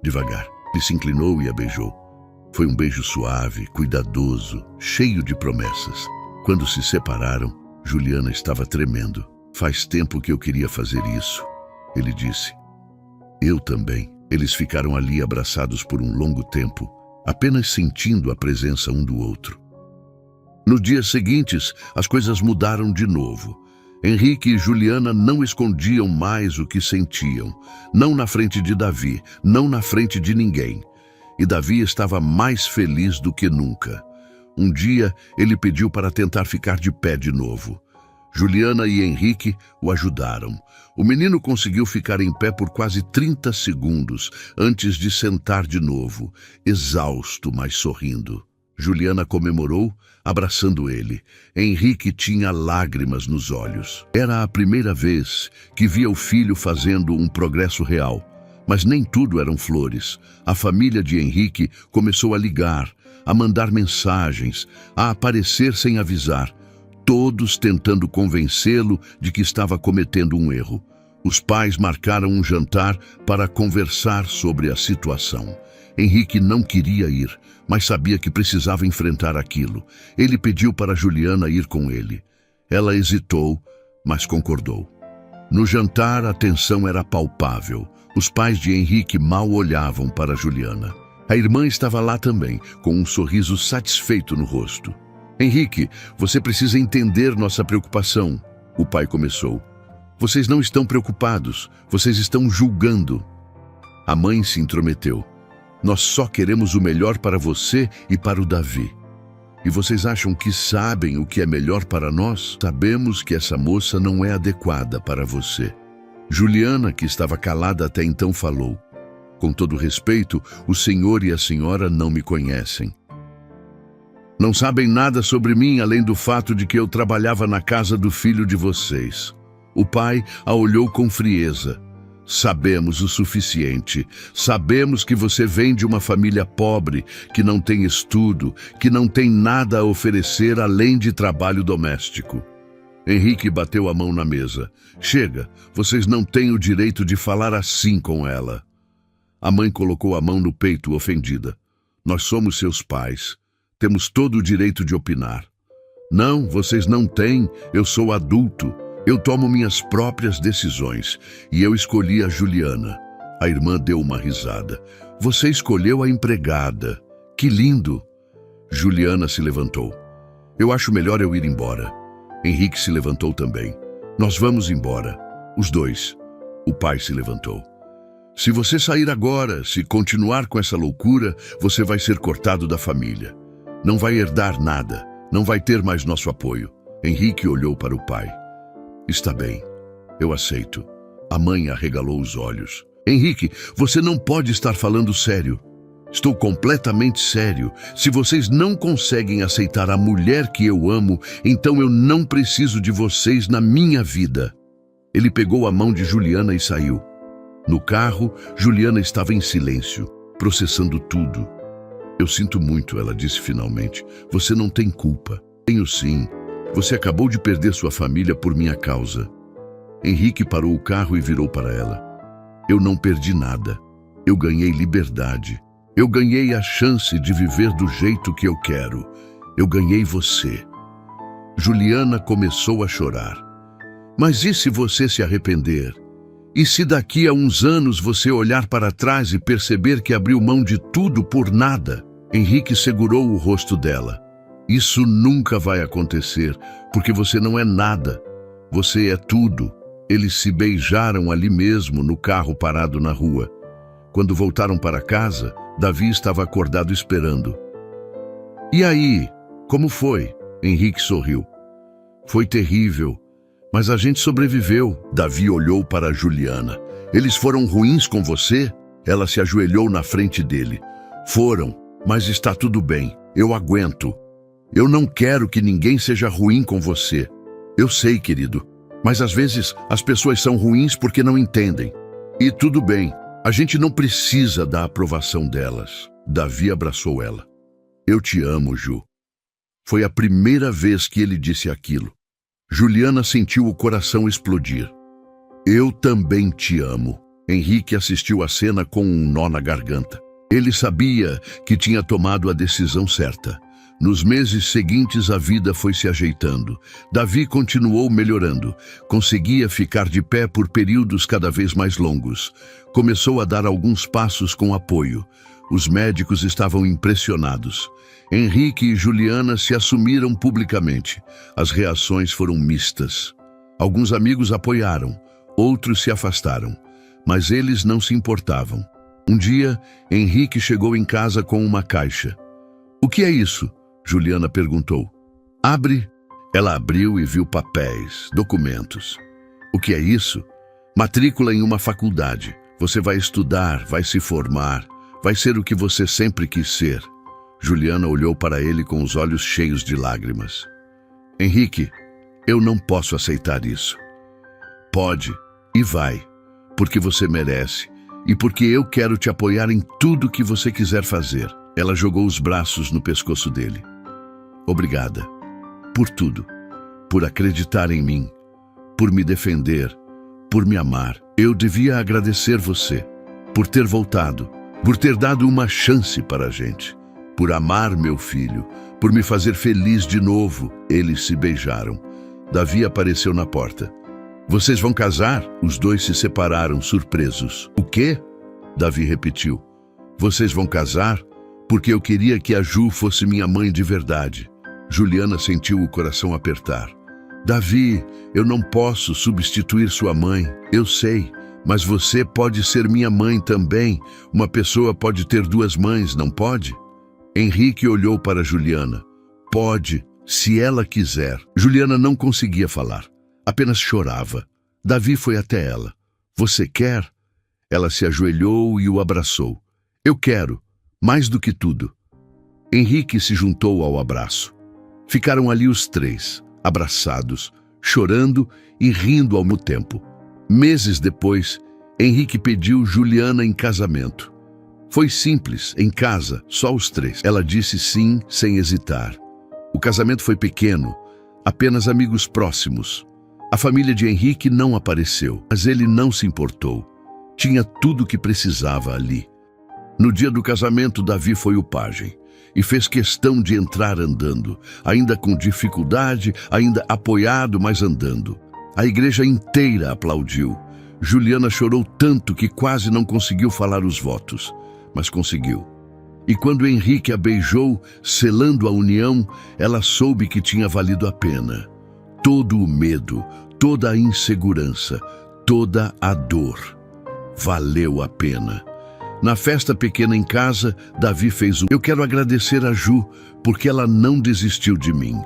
Devagar. Ele se inclinou e a beijou. Foi um beijo suave, cuidadoso, cheio de promessas. Quando se separaram, Juliana estava tremendo. Faz tempo que eu queria fazer isso, ele disse. Eu também. Eles ficaram ali abraçados por um longo tempo, apenas sentindo a presença um do outro. Nos dias seguintes, as coisas mudaram de novo. Henrique e Juliana não escondiam mais o que sentiam, não na frente de Davi, não na frente de ninguém. E Davi estava mais feliz do que nunca. Um dia, ele pediu para tentar ficar de pé de novo. Juliana e Henrique o ajudaram. O menino conseguiu ficar em pé por quase 30 segundos antes de sentar de novo, exausto, mas sorrindo. Juliana comemorou, abraçando ele. Henrique tinha lágrimas nos olhos. Era a primeira vez que via o filho fazendo um progresso real. Mas nem tudo eram flores. A família de Henrique começou a ligar, a mandar mensagens, a aparecer sem avisar, todos tentando convencê-lo de que estava cometendo um erro. Os pais marcaram um jantar para conversar sobre a situação. Henrique não queria ir, mas sabia que precisava enfrentar aquilo. Ele pediu para Juliana ir com ele. Ela hesitou, mas concordou. No jantar, a tensão era palpável. Os pais de Henrique mal olhavam para Juliana. A irmã estava lá também, com um sorriso satisfeito no rosto. Henrique, você precisa entender nossa preocupação. O pai começou. Vocês não estão preocupados, vocês estão julgando. A mãe se intrometeu. Nós só queremos o melhor para você e para o Davi. E vocês acham que sabem o que é melhor para nós? Sabemos que essa moça não é adequada para você. Juliana, que estava calada até então, falou. Com todo respeito, o senhor e a senhora não me conhecem. Não sabem nada sobre mim, além do fato de que eu trabalhava na casa do filho de vocês. O pai a olhou com frieza. Sabemos o suficiente. Sabemos que você vem de uma família pobre, que não tem estudo, que não tem nada a oferecer além de trabalho doméstico. Henrique bateu a mão na mesa. Chega, vocês não têm o direito de falar assim com ela. A mãe colocou a mão no peito, ofendida. Nós somos seus pais. Temos todo o direito de opinar. Não, vocês não têm. Eu sou adulto. Eu tomo minhas próprias decisões. E eu escolhi a Juliana. A irmã deu uma risada. Você escolheu a empregada. Que lindo! Juliana se levantou. Eu acho melhor eu ir embora. Henrique se levantou também. Nós vamos embora. Os dois. O pai se levantou. Se você sair agora, se continuar com essa loucura, você vai ser cortado da família. Não vai herdar nada. Não vai ter mais nosso apoio. Henrique olhou para o pai. Está bem, eu aceito. A mãe arregalou os olhos. Henrique, você não pode estar falando sério. Estou completamente sério. Se vocês não conseguem aceitar a mulher que eu amo, então eu não preciso de vocês na minha vida. Ele pegou a mão de Juliana e saiu. No carro, Juliana estava em silêncio, processando tudo. Eu sinto muito, ela disse finalmente. Você não tem culpa. Tenho sim. Você acabou de perder sua família por minha causa. Henrique parou o carro e virou para ela. Eu não perdi nada. Eu ganhei liberdade. Eu ganhei a chance de viver do jeito que eu quero. Eu ganhei você. Juliana começou a chorar. Mas e se você se arrepender? E se daqui a uns anos você olhar para trás e perceber que abriu mão de tudo por nada? Henrique segurou o rosto dela. Isso nunca vai acontecer, porque você não é nada. Você é tudo. Eles se beijaram ali mesmo, no carro parado na rua. Quando voltaram para casa, Davi estava acordado esperando. E aí, como foi? Henrique sorriu. Foi terrível, mas a gente sobreviveu. Davi olhou para Juliana. Eles foram ruins com você? Ela se ajoelhou na frente dele. Foram, mas está tudo bem. Eu aguento. Eu não quero que ninguém seja ruim com você. Eu sei, querido, mas às vezes as pessoas são ruins porque não entendem. E tudo bem, a gente não precisa da aprovação delas. Davi abraçou ela. Eu te amo, Ju. Foi a primeira vez que ele disse aquilo. Juliana sentiu o coração explodir. Eu também te amo. Henrique assistiu à cena com um nó na garganta. Ele sabia que tinha tomado a decisão certa. Nos meses seguintes, a vida foi se ajeitando. Davi continuou melhorando. Conseguia ficar de pé por períodos cada vez mais longos. Começou a dar alguns passos com apoio. Os médicos estavam impressionados. Henrique e Juliana se assumiram publicamente. As reações foram mistas. Alguns amigos apoiaram, outros se afastaram. Mas eles não se importavam. Um dia, Henrique chegou em casa com uma caixa. O que é isso? Juliana perguntou. Abre. Ela abriu e viu papéis, documentos. O que é isso? Matrícula em uma faculdade. Você vai estudar, vai se formar, vai ser o que você sempre quis ser. Juliana olhou para ele com os olhos cheios de lágrimas. Henrique, eu não posso aceitar isso. Pode e vai, porque você merece e porque eu quero te apoiar em tudo que você quiser fazer. Ela jogou os braços no pescoço dele. Obrigada. Por tudo. Por acreditar em mim. Por me defender. Por me amar. Eu devia agradecer você. Por ter voltado. Por ter dado uma chance para a gente. Por amar meu filho. Por me fazer feliz de novo. Eles se beijaram. Davi apareceu na porta. Vocês vão casar? Os dois se separaram, surpresos. O quê? Davi repetiu. Vocês vão casar? Porque eu queria que a Ju fosse minha mãe de verdade. Juliana sentiu o coração apertar. Davi, eu não posso substituir sua mãe. Eu sei, mas você pode ser minha mãe também. Uma pessoa pode ter duas mães, não pode? Henrique olhou para Juliana. Pode, se ela quiser. Juliana não conseguia falar. Apenas chorava. Davi foi até ela. Você quer? Ela se ajoelhou e o abraçou. Eu quero. Mais do que tudo. Henrique se juntou ao abraço. Ficaram ali os três, abraçados, chorando e rindo ao mesmo tempo. Meses depois, Henrique pediu Juliana em casamento. Foi simples, em casa, só os três. Ela disse sim, sem hesitar. O casamento foi pequeno, apenas amigos próximos. A família de Henrique não apareceu, mas ele não se importou. Tinha tudo o que precisava ali. No dia do casamento, Davi foi o pajem e fez questão de entrar andando, ainda com dificuldade, ainda apoiado, mas andando. A igreja inteira aplaudiu. Juliana chorou tanto que quase não conseguiu falar os votos, mas conseguiu. E quando Henrique a beijou, selando a união, ela soube que tinha valido a pena. Todo o medo, toda a insegurança, toda a dor. Valeu a pena. Na festa pequena em casa, Davi fez Eu quero agradecer a Ju, porque ela não desistiu de mim.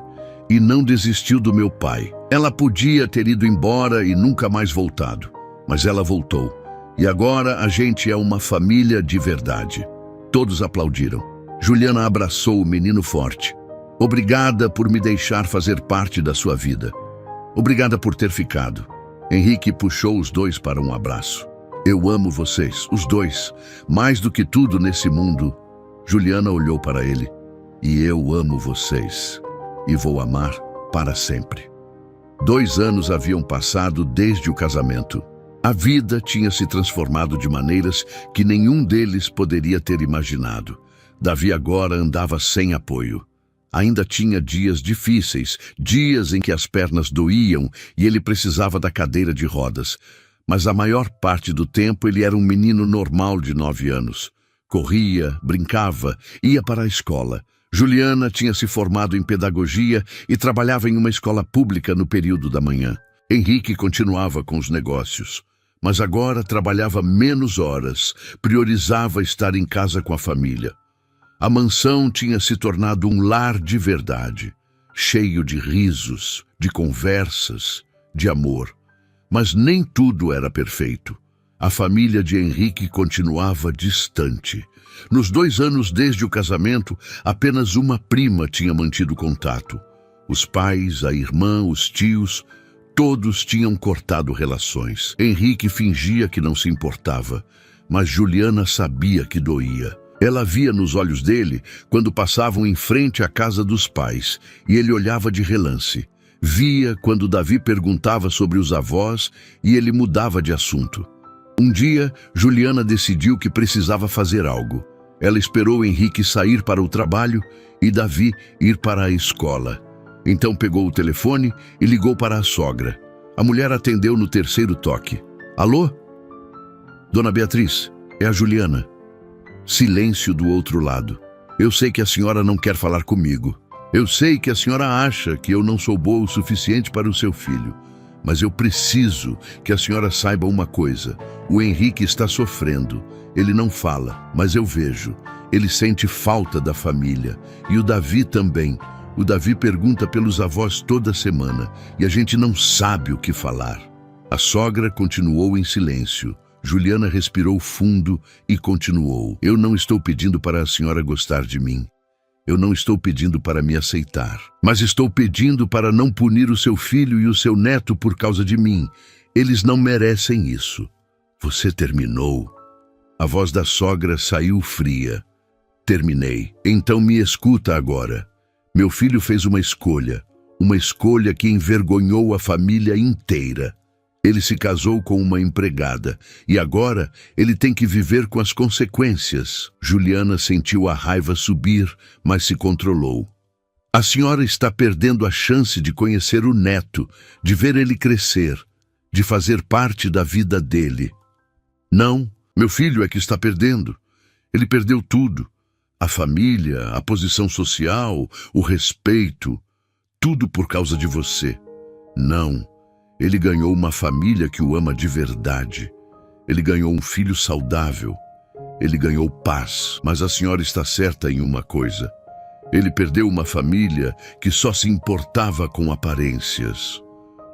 E não desistiu do meu pai. Ela podia ter ido embora e nunca mais voltado. Mas ela voltou. E agora a gente é uma família de verdade. Todos aplaudiram. Juliana abraçou o menino forte. Obrigada por me deixar fazer parte da sua vida. Obrigada por ter ficado. Henrique puxou os dois para um abraço. Eu amo vocês, os dois, mais do que tudo nesse mundo. Juliana olhou para ele. E eu amo vocês. E vou amar para sempre. 2 anos haviam passado desde o casamento. A vida tinha se transformado de maneiras que nenhum deles poderia ter imaginado. Davi agora andava sem apoio. Ainda tinha dias difíceis, dias em que as pernas doíam e ele precisava da cadeira de rodas. Mas a maior parte do tempo ele era um menino normal de 9 anos. Corria, brincava, ia para a escola. Juliana tinha se formado em pedagogia e trabalhava em uma escola pública no período da manhã. Henrique continuava com os negócios, mas agora trabalhava menos horas, priorizava estar em casa com a família. A mansão tinha se tornado um lar de verdade, cheio de risos, de conversas, de amor. Mas nem tudo era perfeito. A família de Henrique continuava distante. Nos 2 anos desde o casamento, apenas uma prima tinha mantido contato. Os pais, a irmã, os tios, todos tinham cortado relações. Henrique fingia que não se importava, mas Juliana sabia que doía. Ela via nos olhos dele quando passavam em frente à casa dos pais, e ele olhava de relance. Via quando Davi perguntava sobre os avós e ele mudava de assunto. Um dia, Juliana decidiu que precisava fazer algo. Ela esperou Henrique sair para o trabalho e Davi ir para a escola. Então pegou o telefone e ligou para a sogra. A mulher atendeu no 3º toque. Alô? Dona Beatriz, é a Juliana. Silêncio do outro lado. Eu sei que a senhora não quer falar comigo. Eu sei que a senhora acha que eu não sou boa o suficiente para o seu filho. Mas eu preciso que a senhora saiba uma coisa. O Henrique está sofrendo. Ele não fala, mas eu vejo. Ele sente falta da família. E o Davi também. O Davi pergunta pelos avós toda semana. E a gente não sabe o que falar. A sogra continuou em silêncio. Juliana respirou fundo e continuou. Eu não estou pedindo para a senhora gostar de mim. Eu não estou pedindo para me aceitar, mas estou pedindo para não punir o seu filho e o seu neto por causa de mim. Eles não merecem isso. Você terminou? A voz da sogra saiu fria. Terminei. Então me escuta agora. Meu filho fez uma escolha que envergonhou a família inteira. Ele se casou com uma empregada e agora ele tem que viver com as consequências. Juliana sentiu a raiva subir, mas se controlou. A senhora está perdendo a chance de conhecer o neto, de ver ele crescer, de fazer parte da vida dele. Não, meu filho é que está perdendo. Ele perdeu tudo. A família, a posição social, o respeito, tudo por causa de você. Não. Ele ganhou uma família que o ama de verdade. Ele ganhou um filho saudável. Ele ganhou paz. Mas a senhora está certa em uma coisa. Ele perdeu uma família que só se importava com aparências.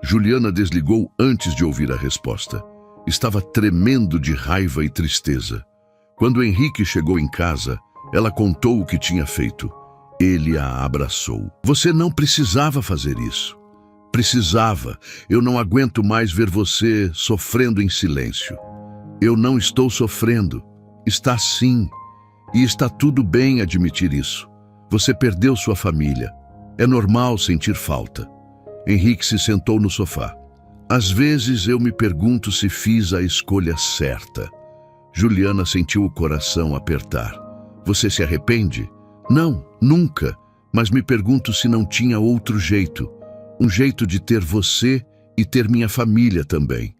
Juliana desligou antes de ouvir a resposta. Estava tremendo de raiva e tristeza. Quando Henrique chegou em casa, ela contou o que tinha feito. Ele a abraçou. Você não precisava fazer isso. Precisava. Eu não aguento mais ver você sofrendo em silêncio. Eu não estou sofrendo. Está sim. E está tudo bem admitir isso. Você perdeu sua família. É normal sentir falta. Henrique se sentou no sofá. Às vezes eu me pergunto se fiz a escolha certa. Juliana sentiu o coração apertar. Você se arrepende? Não, nunca. Mas me pergunto se não tinha outro jeito. Um jeito de ter você e ter minha família também.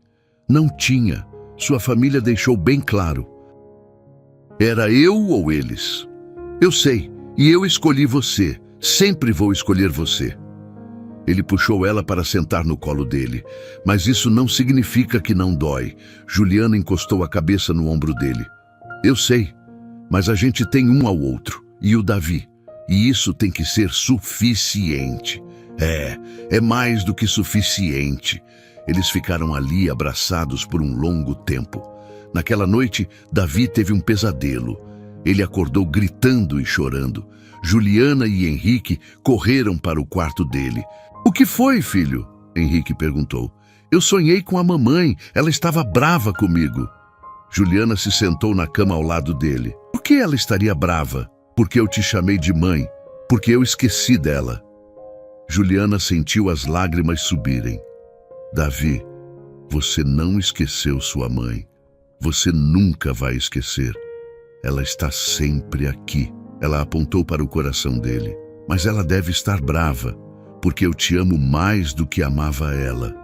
Não tinha. Sua família deixou bem claro. Era eu ou eles? Eu sei, e eu escolhi você. Sempre vou escolher você. Ele puxou ela para sentar no colo dele. Mas isso não significa que não dói. Juliana encostou a cabeça no ombro dele. Eu sei, mas a gente tem um ao outro. E o Davi. E isso tem que ser suficiente. É mais do que suficiente. Eles ficaram ali abraçados por um longo tempo. Naquela noite, Davi teve um pesadelo. Ele acordou gritando e chorando. Juliana e Henrique correram para o quarto dele. O que foi, filho? Henrique perguntou. Eu sonhei com a mamãe. Ela estava brava comigo. Juliana se sentou na cama ao lado dele. Por que ela estaria brava? Porque eu te chamei de mãe. Porque eu esqueci dela. Juliana sentiu as lágrimas subirem. Davi, você não esqueceu sua mãe. Você nunca vai esquecer. Ela está sempre aqui. Ela apontou para o coração dele. Mas ela deve estar brava, porque eu te amo mais do que amava ela.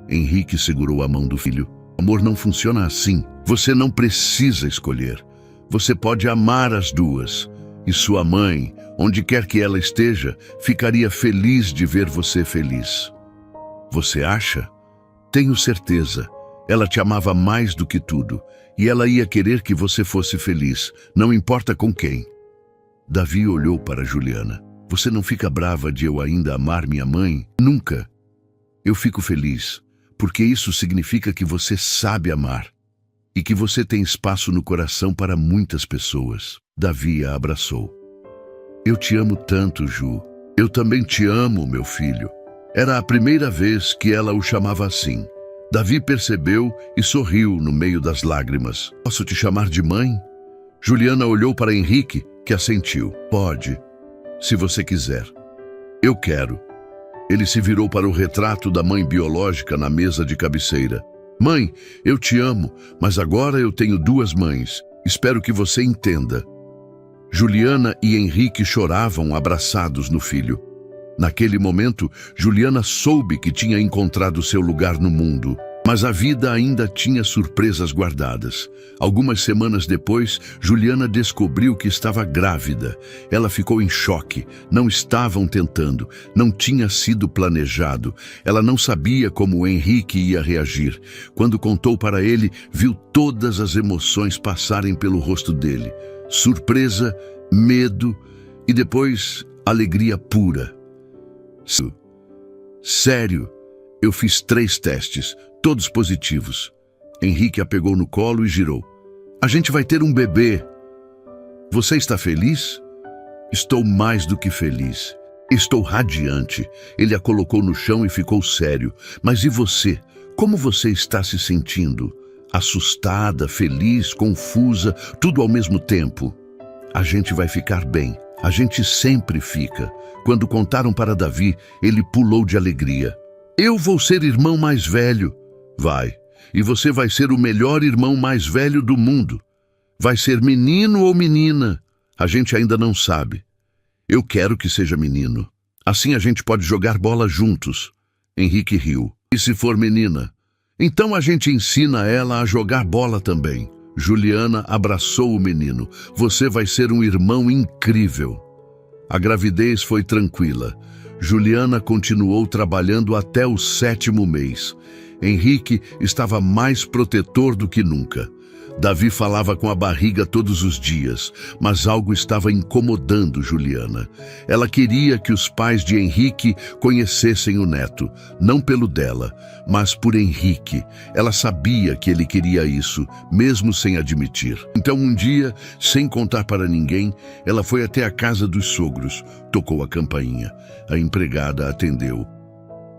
Henrique segurou a mão do filho. O amor não funciona assim. Você não precisa escolher. Você pode amar as duas. E sua mãe, onde quer que ela esteja, ficaria feliz de ver você feliz. Você acha? Tenho certeza. Ela te amava mais do que tudo. E ela ia querer que você fosse feliz, não importa com quem. Davi olhou para Juliana. Você não fica brava de eu ainda amar minha mãe? Nunca. Eu fico feliz, porque isso significa que você sabe amar. E que você tem espaço no coração para muitas pessoas. Davi a abraçou. Eu te amo tanto, Ju. Eu também te amo, meu filho. Era a primeira vez que ela o chamava assim. Davi percebeu e sorriu no meio das lágrimas. Posso te chamar de mãe? Juliana olhou para Henrique, que assentiu. Pode, se você quiser. Eu quero. Ele se virou para o retrato da mãe biológica na mesa de cabeceira. Mãe, eu te amo, mas agora eu tenho duas mães. Espero que você entenda. Juliana e Henrique choravam abraçados no filho. Naquele momento, Juliana soube que tinha encontrado seu lugar no mundo, mas a vida ainda tinha surpresas guardadas. Algumas semanas depois, Juliana descobriu que estava grávida. Ela ficou em choque. Não estavam tentando. Não tinha sido planejado. Ela não sabia como Henrique ia reagir. Quando contou para ele, viu todas as emoções passarem pelo rosto dele. Surpresa, medo e depois alegria pura. Sério, eu fiz 3 testes, todos positivos. Henrique a pegou no colo e girou. A gente vai ter um bebê. Você está feliz? Estou mais do que feliz. Estou radiante. Ele a colocou no chão e ficou sério. Mas e você? Como você está se sentindo? Assustada, feliz, confusa, tudo ao mesmo tempo? A gente vai ficar bem. A gente sempre fica. Quando contaram para Davi, ele pulou de alegria. Eu vou ser irmão mais velho. Vai. E você vai ser o melhor irmão mais velho do mundo. Vai ser menino ou menina? A gente ainda não sabe. Eu quero que seja menino. Assim a gente pode jogar bola juntos. Henrique riu. E se for menina? Então a gente ensina ela a jogar bola também. Juliana abraçou o menino. Você vai ser um irmão incrível. A gravidez foi tranquila. Juliana continuou trabalhando até o 7º mês. Henrique estava mais protetor do que nunca. Davi falava com a barriga todos os dias, mas algo estava incomodando Juliana. Ela queria que os pais de Henrique conhecessem o neto, não pelo dela, mas por Henrique. Ela sabia que ele queria isso, mesmo sem admitir. Então um dia, sem contar para ninguém, ela foi até a casa dos sogros, tocou a campainha. A empregada atendeu.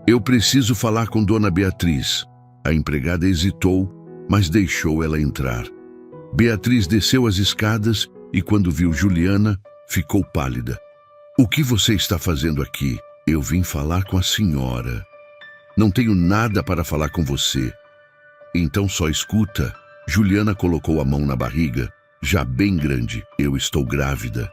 Eu preciso falar com Dona Beatriz. A empregada hesitou, mas deixou ela entrar. Beatriz desceu as escadas e, quando viu Juliana, ficou pálida. "O que você está fazendo aqui?" "Eu vim falar com a senhora." "Não tenho nada para falar com você." "Então só escuta." Juliana colocou a mão na barriga, já bem grande. "Eu estou grávida.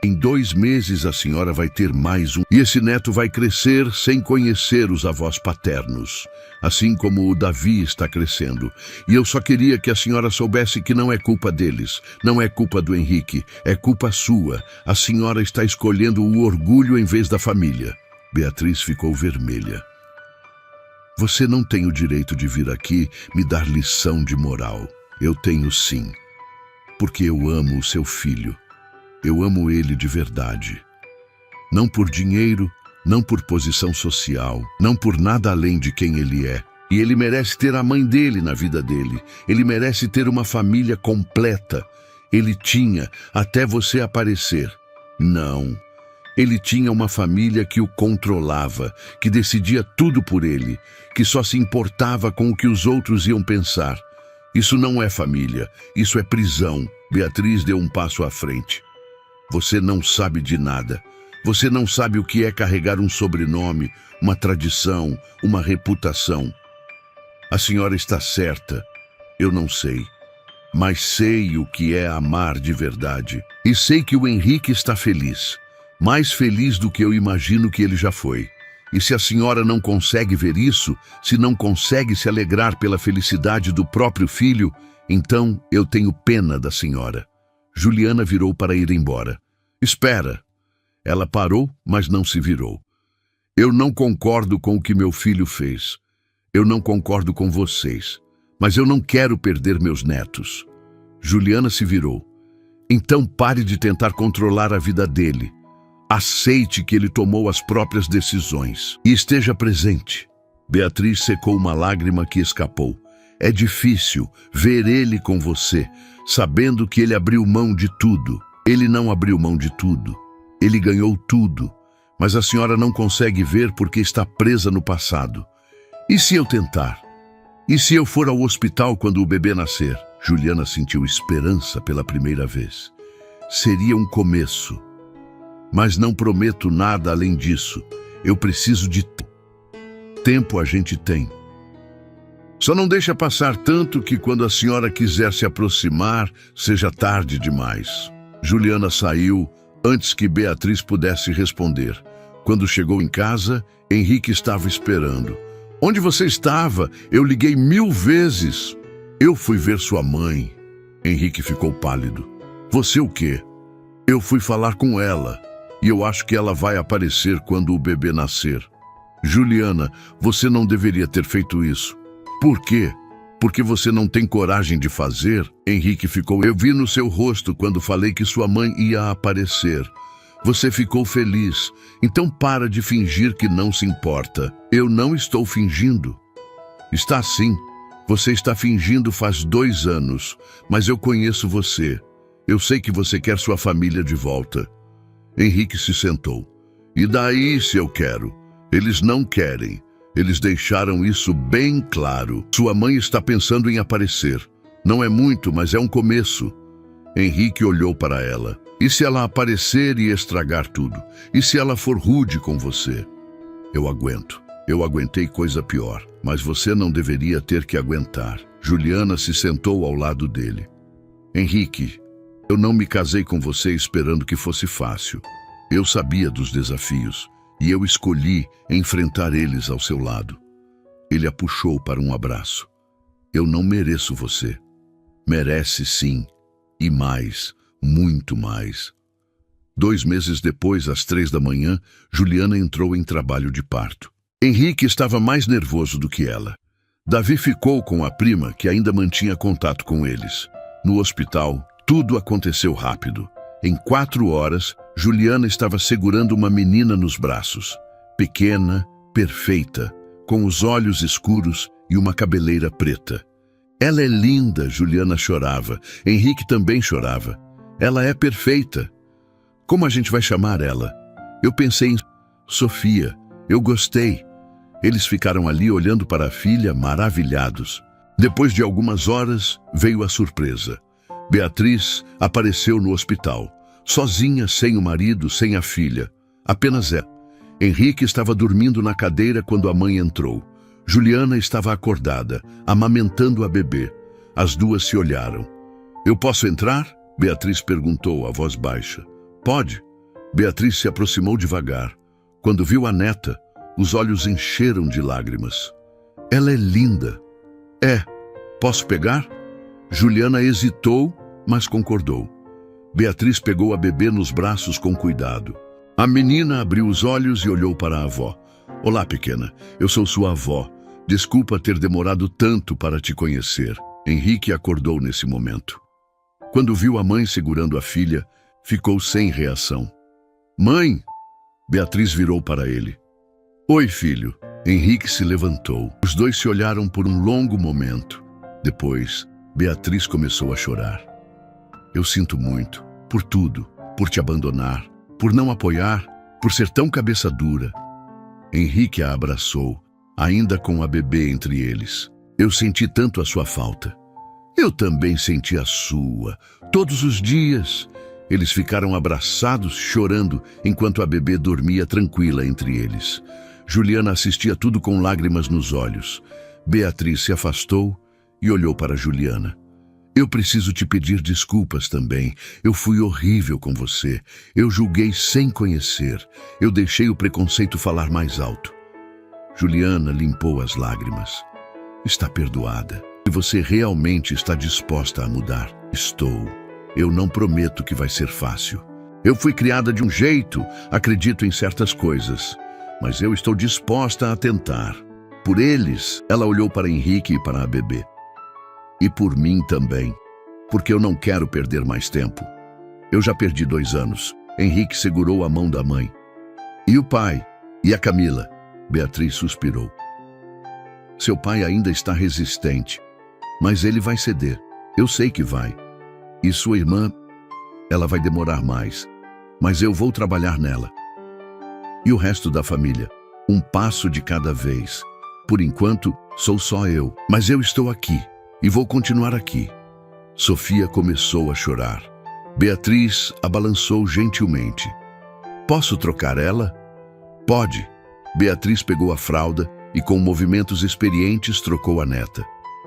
Em 2 meses a senhora vai ter mais um. E esse neto vai crescer sem conhecer os avós paternos, assim como o Davi está crescendo. E eu só queria que a senhora soubesse que não é culpa deles, não é culpa do Henrique, é culpa sua. A senhora está escolhendo o orgulho em vez da família." Beatriz ficou vermelha. "Você não tem o direito de vir aqui me dar lição de moral." "Eu tenho sim, porque eu amo o seu filho. Eu amo ele de verdade. Não por dinheiro, não por posição social, não por nada além de quem ele é. E ele merece ter a mãe dele na vida dele. Ele merece ter uma família completa. Ele tinha, até você aparecer. Não. Ele tinha uma família que o controlava, que decidia tudo por ele, que só se importava com o que os outros iam pensar. Isso não é família, isso é prisão." Beatriz deu um passo à frente. "Você não sabe de nada. Você não sabe o que é carregar um sobrenome, uma tradição, uma reputação. A senhora está certa. Eu não sei. Mas sei o que é amar de verdade. E sei que o Henrique está feliz. Mais feliz do que eu imagino que ele já foi. E se a senhora não consegue ver isso, se não consegue se alegrar pela felicidade do próprio filho, então eu tenho pena da senhora." Juliana virou para ir embora. "Espera." Ela parou, mas não se virou. "Eu não concordo com o que meu filho fez. Eu não concordo com vocês. Mas eu não quero perder meus netos." Juliana se virou. "Então pare de tentar controlar a vida dele. Aceite que ele tomou as próprias decisões. E esteja presente." Beatriz secou uma lágrima que escapou. "É difícil ver ele com você, sabendo que ele abriu mão de tudo." "Ele não abriu mão de tudo. Ele ganhou tudo. Mas a senhora não consegue ver porque está presa no passado. E se eu tentar? E se eu for ao hospital quando o bebê nascer?" Juliana sentiu esperança pela primeira vez. "Seria um começo. Mas não prometo nada além disso. Eu preciso de tempo. A gente tem. Só não deixa passar tanto que quando a senhora quiser se aproximar, seja tarde demais." Juliana saiu antes que Beatriz pudesse responder. Quando chegou em casa, Henrique estava esperando. "Onde você estava? Eu liguei 1000 vezes." "Eu fui ver sua mãe." Henrique ficou pálido. "Você o quê?" "Eu fui falar com ela. E eu acho que ela vai aparecer quando o bebê nascer." "Juliana, você não deveria ter feito isso." "Por quê?" "Porque você não tem coragem de fazer." Henrique ficou. "Eu vi no seu rosto quando falei que sua mãe ia aparecer. Você ficou feliz. Então para de fingir que não se importa." "Eu não estou fingindo." "Está sim. Você está fingindo faz 2 anos. Mas eu conheço você. Eu sei que você quer sua família de volta." Henrique se sentou. "E daí se eu quero? Eles não querem. Eles deixaram isso bem claro. Sua mãe está pensando em aparecer. Não é muito, mas é um começo." Henrique olhou para ela. "E se ela aparecer e estragar tudo? E se ela for rude com você?" "Eu aguento. Eu aguentei coisa pior. Mas você não deveria ter que aguentar." Juliana se sentou ao lado dele. "Henrique, eu não me casei com você esperando que fosse fácil. Eu sabia dos desafios. E eu escolhi enfrentar eles ao seu lado." Ele a puxou para um abraço. "Eu não mereço você." "Merece sim. E mais, muito mais." 2 meses depois, às 3 da manhã, Juliana entrou em trabalho de parto. Henrique estava mais nervoso do que ela. Davi ficou com a prima, que ainda mantinha contato com eles. No hospital, tudo aconteceu rápido. Em 4 horas, Juliana estava segurando uma menina nos braços. Pequena, perfeita, com os olhos escuros e uma cabeleira preta. "Ela é linda", Juliana chorava. Henrique também chorava. "Ela é perfeita." "Como a gente vai chamar ela?" "Eu pensei em Sofia. Eu gostei." Eles ficaram ali olhando para a filha, maravilhados. Depois de algumas horas, veio a surpresa. Beatriz apareceu no hospital, sozinha, sem o marido, sem a filha. Apenas ela. Henrique estava dormindo na cadeira quando a mãe entrou. Juliana estava acordada, amamentando a bebê. As duas se olharam. "Eu posso entrar?" Beatriz perguntou a voz baixa. "Pode." Beatriz se aproximou devagar. Quando viu a neta, os olhos encheram de lágrimas. "Ela é linda." "É. Posso pegar?" Juliana hesitou, mas concordou. Beatriz pegou a bebê nos braços com cuidado. A menina abriu os olhos e olhou para a avó. "Olá, pequena. Eu sou sua avó. Desculpa ter demorado tanto para te conhecer." Henrique acordou nesse momento. Quando viu a mãe segurando a filha, ficou sem reação. "Mãe!" Beatriz virou para ele. "Oi, filho." Henrique se levantou. Os dois se olharam por um longo momento. Depois, Beatriz começou a chorar. "Eu sinto muito, por tudo, por te abandonar, por não apoiar, por ser tão cabeça dura." Henrique a abraçou, ainda com a bebê entre eles. "Eu senti tanto a sua falta." "Eu também senti a sua, todos os dias." Eles ficaram abraçados, chorando, enquanto a bebê dormia tranquila entre eles. Juliana assistia tudo com lágrimas nos olhos. Beatriz se afastou e olhou para Juliana. "Eu preciso te pedir desculpas também. Eu fui horrível com você. Eu julguei sem conhecer. Eu deixei o preconceito falar mais alto." Juliana limpou as lágrimas. "Está perdoada. E você realmente está disposta a mudar?" "Estou. Eu não prometo que vai ser fácil. Eu fui criada de um jeito, acredito em certas coisas. Mas eu estou disposta a tentar. Por eles." Ela olhou para Henrique e para a bebê. "E por mim também, porque eu não quero perder mais tempo. Eu já perdi 2 anos." Henrique segurou a mão da mãe. "E o pai? E a Camila?" Beatriz suspirou. "Seu pai ainda está resistente, mas ele vai ceder. Eu sei que vai. E sua irmã, ela vai demorar mais, mas eu vou trabalhar nela. E o resto da família? Um passo de cada vez. Por enquanto, sou só eu, mas eu estou aqui e vou continuar aqui." Sofia começou a chorar. Beatriz a balançou gentilmente. "Posso trocar ela?" "Pode." Beatriz pegou a fralda e, com movimentos experientes, trocou a neta.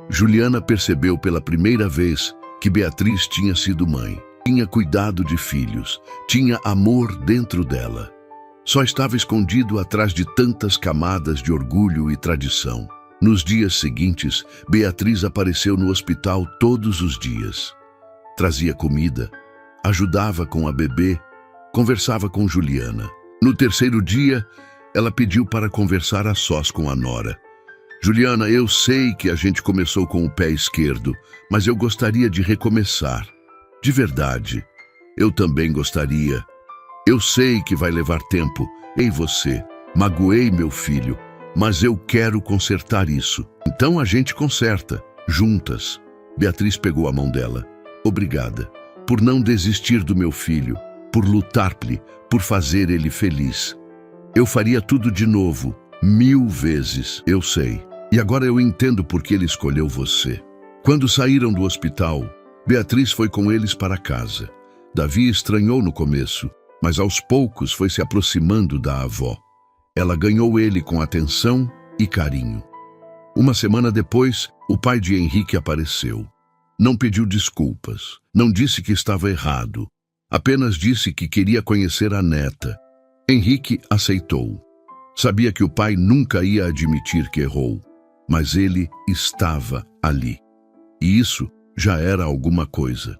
Juliana percebeu pela primeira vez que Beatriz tinha sido mãe. Tinha cuidado de filhos, tinha amor dentro dela. Só estava escondido atrás de tantas camadas de orgulho e tradição. Nos dias seguintes, Beatriz apareceu no hospital todos os dias. Trazia comida, ajudava com a bebê, conversava com Juliana. No terceiro dia, ela pediu para conversar a sós com a nora. "Juliana, eu sei que a gente começou com o pé esquerdo, mas eu gostaria de recomeçar. De verdade, eu também gostaria. Eu sei que vai levar tempo. Ei você, magoei meu filho, mas eu quero consertar isso. Então a gente conserta, juntas." Beatriz pegou a mão dela. "Obrigada, por não desistir do meu filho, por lutar-lhe, por fazer ele feliz. Eu faria tudo de novo, 1000 vezes, eu sei. E agora eu entendo por que ele escolheu você." Quando saíram do hospital, Beatriz foi com eles para casa. Davi estranhou no começo, mas aos poucos foi se aproximando da avó. Ela ganhou ele com atenção e carinho. Uma semana depois, o pai de Henrique apareceu. Não pediu desculpas, não disse que estava errado, apenas disse que queria conhecer a neta. Henrique aceitou. Sabia que o pai nunca ia admitir que errou, mas ele estava ali. E isso já era alguma coisa.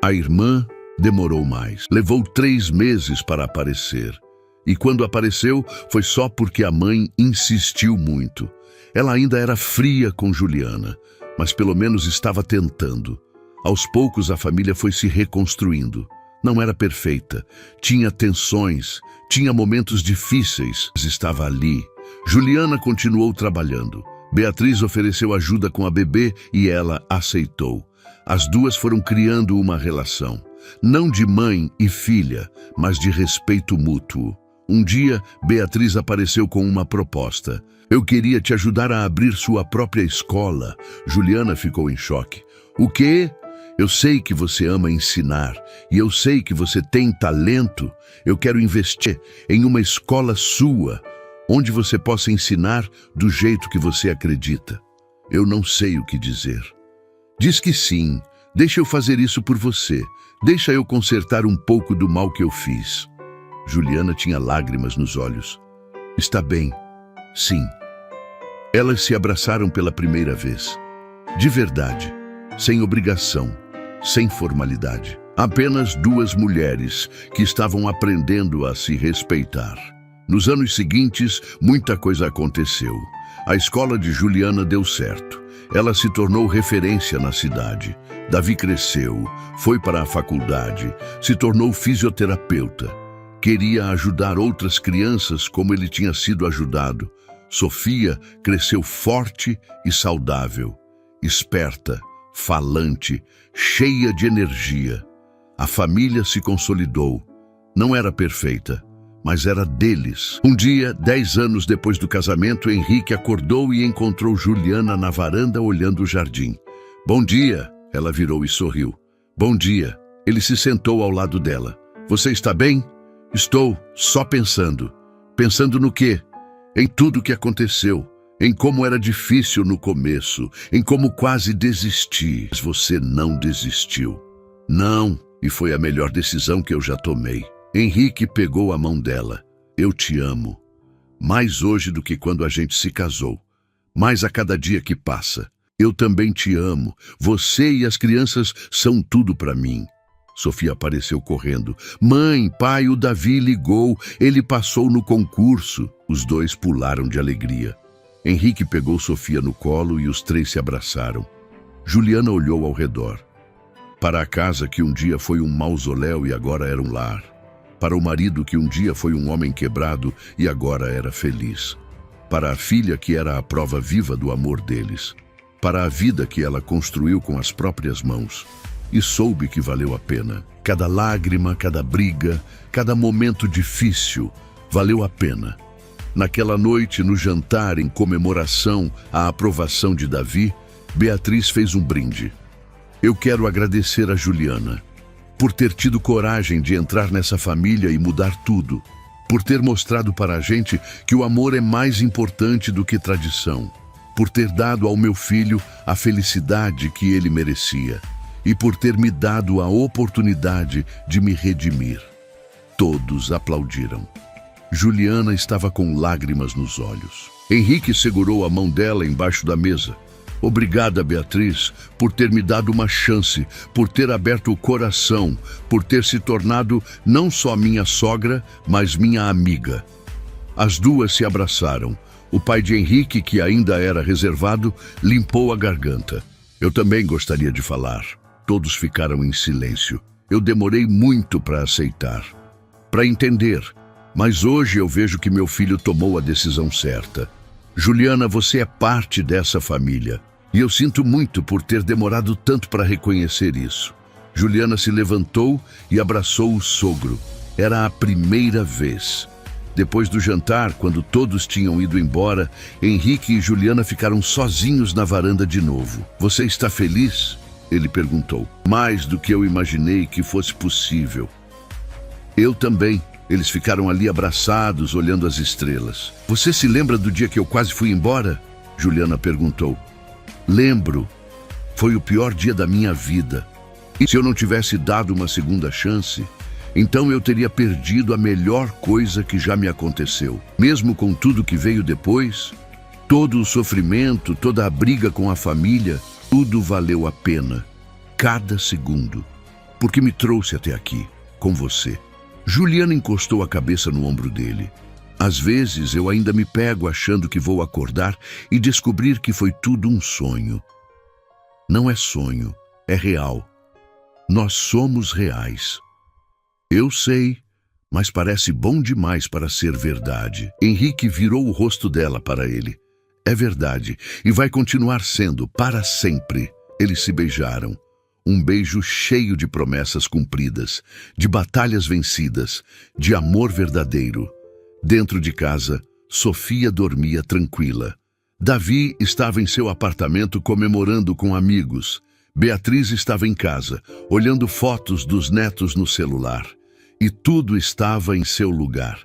A irmã demorou mais. Levou 3 meses para aparecer. E quando apareceu, foi só porque a mãe insistiu muito. Ela ainda era fria com Juliana, mas pelo menos estava tentando. Aos poucos a família foi se reconstruindo. Não era perfeita, tinha tensões, tinha momentos difíceis, mas estava ali. Juliana continuou trabalhando. Beatriz ofereceu ajuda com a bebê e ela aceitou. As duas foram criando uma relação, não de mãe e filha, mas de respeito mútuo. Um dia, Beatriz apareceu com uma proposta. Eu queria te ajudar a abrir sua própria escola. Juliana ficou em choque. O quê? Eu sei que você ama ensinar e eu sei que você tem talento. Eu quero investir em uma escola sua, onde você possa ensinar do jeito que você acredita. Eu não sei o que dizer. Diz que sim. Deixa eu fazer isso por você. Deixa eu consertar um pouco do mal que eu fiz. Juliana tinha lágrimas nos olhos. Está bem. Sim. Elas se abraçaram pela primeira vez. De verdade. Sem obrigação. Sem formalidade. Apenas duas mulheres que estavam aprendendo a se respeitar. Nos anos seguintes, muita coisa aconteceu. A escola de Juliana deu certo. Ela se tornou referência na cidade. Davi cresceu, foi para a faculdade, se tornou fisioterapeuta. Queria ajudar outras crianças como ele tinha sido ajudado. Sofia cresceu forte e saudável, esperta, falante, cheia de energia. A família se consolidou. Não era perfeita, mas era deles. Um dia, 10 anos depois do casamento, Henrique acordou e encontrou Juliana na varanda olhando o jardim. Bom dia, ela virou e sorriu. Bom dia. Ele se sentou ao lado dela. Você está bem? Estou, só pensando. Pensando no quê? Em tudo o que aconteceu. Em como era difícil no começo. Em como quase desisti. Mas você não desistiu. Não, e foi a melhor decisão que eu já tomei. Henrique pegou a mão dela. Eu te amo. Mais hoje do que quando a gente se casou. Mais a cada dia que passa. Eu também te amo. Você e as crianças são tudo para mim. Sofia apareceu correndo. Mãe, pai, o Davi ligou. Ele passou no concurso. Os dois pularam de alegria. Henrique pegou Sofia no colo e os três se abraçaram. Juliana olhou ao redor. Para a casa que um dia foi um mausoléu e agora era um lar. Para o marido que um dia foi um homem quebrado e agora era feliz. Para a filha que era a prova viva do amor deles. Para a vida que ela construiu com as próprias mãos. E soube que valeu a pena. Cada lágrima, cada briga, cada momento difícil, valeu a pena. Naquela noite, no jantar em comemoração à aprovação de Davi, Beatriz fez um brinde. Eu quero agradecer a Juliana por ter tido coragem de entrar nessa família e mudar tudo, por ter mostrado para a gente que o amor é mais importante do que tradição, por ter dado ao meu filho a felicidade que ele merecia e por ter me dado a oportunidade de me redimir. Todos aplaudiram. Juliana estava com lágrimas nos olhos. Henrique segurou a mão dela embaixo da mesa. Obrigada, Beatriz, por ter me dado uma chance, por ter aberto o coração, por ter se tornado não só minha sogra, mas minha amiga. As duas se abraçaram. O pai de Henrique, que ainda era reservado, limpou a garganta. Eu também gostaria de falar. Todos ficaram em silêncio. Eu demorei muito para aceitar, para entender. Mas hoje eu vejo que meu filho tomou a decisão certa. Juliana, você é parte dessa família. E eu sinto muito por ter demorado tanto para reconhecer isso. Juliana se levantou e abraçou o sogro. Era a primeira vez. Depois do jantar, quando todos tinham ido embora, Henrique e Juliana ficaram sozinhos na varanda de novo. Você está feliz? Ele perguntou. Mais do que eu imaginei que fosse possível. Eu também. Eles ficaram ali abraçados, olhando as estrelas. Você se lembra do dia que eu quase fui embora? Juliana perguntou. Lembro. Foi o pior dia da minha vida. E se eu não tivesse dado uma segunda chance, então eu teria perdido a melhor coisa que já me aconteceu. Mesmo com tudo que veio depois, todo o sofrimento, toda a briga com a família, tudo valeu a pena. Cada segundo. Porque me trouxe até aqui, com você. Juliana encostou a cabeça no ombro dele. Às vezes eu ainda me pego achando que vou acordar e descobrir que foi tudo um sonho. Não é sonho, é real. Nós somos reais. Eu sei, mas parece bom demais para ser verdade. Henrique virou o rosto dela para ele. É verdade, e vai continuar sendo para sempre. Eles se beijaram. Um beijo cheio de promessas cumpridas, de batalhas vencidas, de amor verdadeiro. Dentro de casa, Sofia dormia tranquila. Davi estava em seu apartamento comemorando com amigos. Beatriz estava em casa, olhando fotos dos netos no celular. E tudo estava em seu lugar.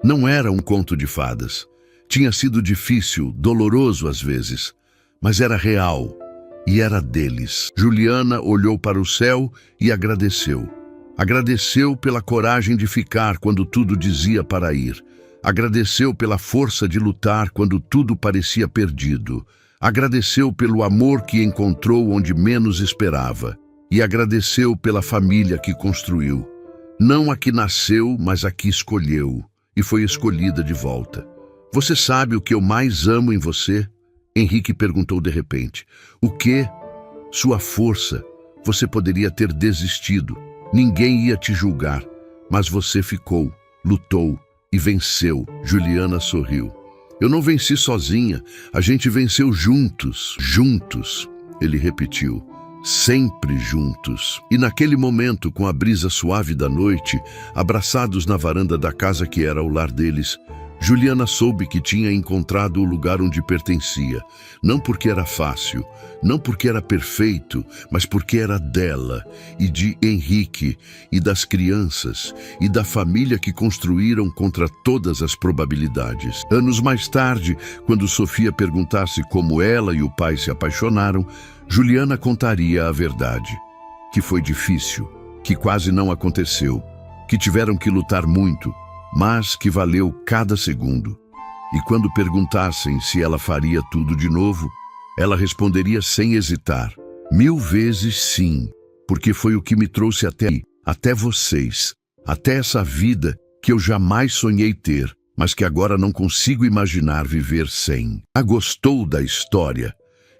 Não era um conto de fadas. Tinha sido difícil, doloroso às vezes, mas era real e era deles. Juliana olhou para o céu e agradeceu. Agradeceu pela coragem de ficar quando tudo dizia para ir. Agradeceu pela força de lutar quando tudo parecia perdido. Agradeceu pelo amor que encontrou onde menos esperava. E agradeceu pela família que construiu. Não a que nasceu, mas a que escolheu. E foi escolhida de volta. Você sabe o que eu mais amo em você? Henrique perguntou de repente. O quê? Sua força. Você poderia ter desistido. Ninguém ia te julgar. Mas você ficou, lutou e venceu. Juliana sorriu. Eu não venci sozinha. A gente venceu juntos. Juntos. Ele repetiu. Sempre juntos. E naquele momento, com a brisa suave da noite, abraçados na varanda da casa que era o lar deles, Juliana soube que tinha encontrado o lugar onde pertencia. Não porque era fácil, não porque era perfeito, mas porque era dela, e de Henrique, e das crianças, e da família que construíram contra todas as probabilidades. Anos mais tarde, quando Sofia perguntasse como ela e o pai se apaixonaram, Juliana contaria a verdade. Que foi difícil, que quase não aconteceu, que tiveram que lutar muito, mas que valeu cada segundo. E quando perguntassem se ela faria tudo de novo, ela responderia sem hesitar. 1000 vezes sim, porque foi o que me trouxe até aí, até vocês, até essa vida que eu jamais sonhei ter, mas que agora não consigo imaginar viver sem. Gostou da história?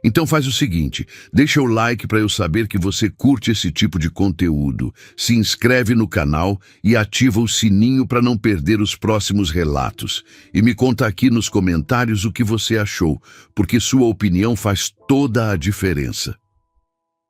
Então faz o seguinte, deixa o like para eu saber que você curte esse tipo de conteúdo, se inscreve no canal e ativa o sininho para não perder os próximos relatos. E me conta aqui nos comentários o que você achou, porque sua opinião faz toda a diferença.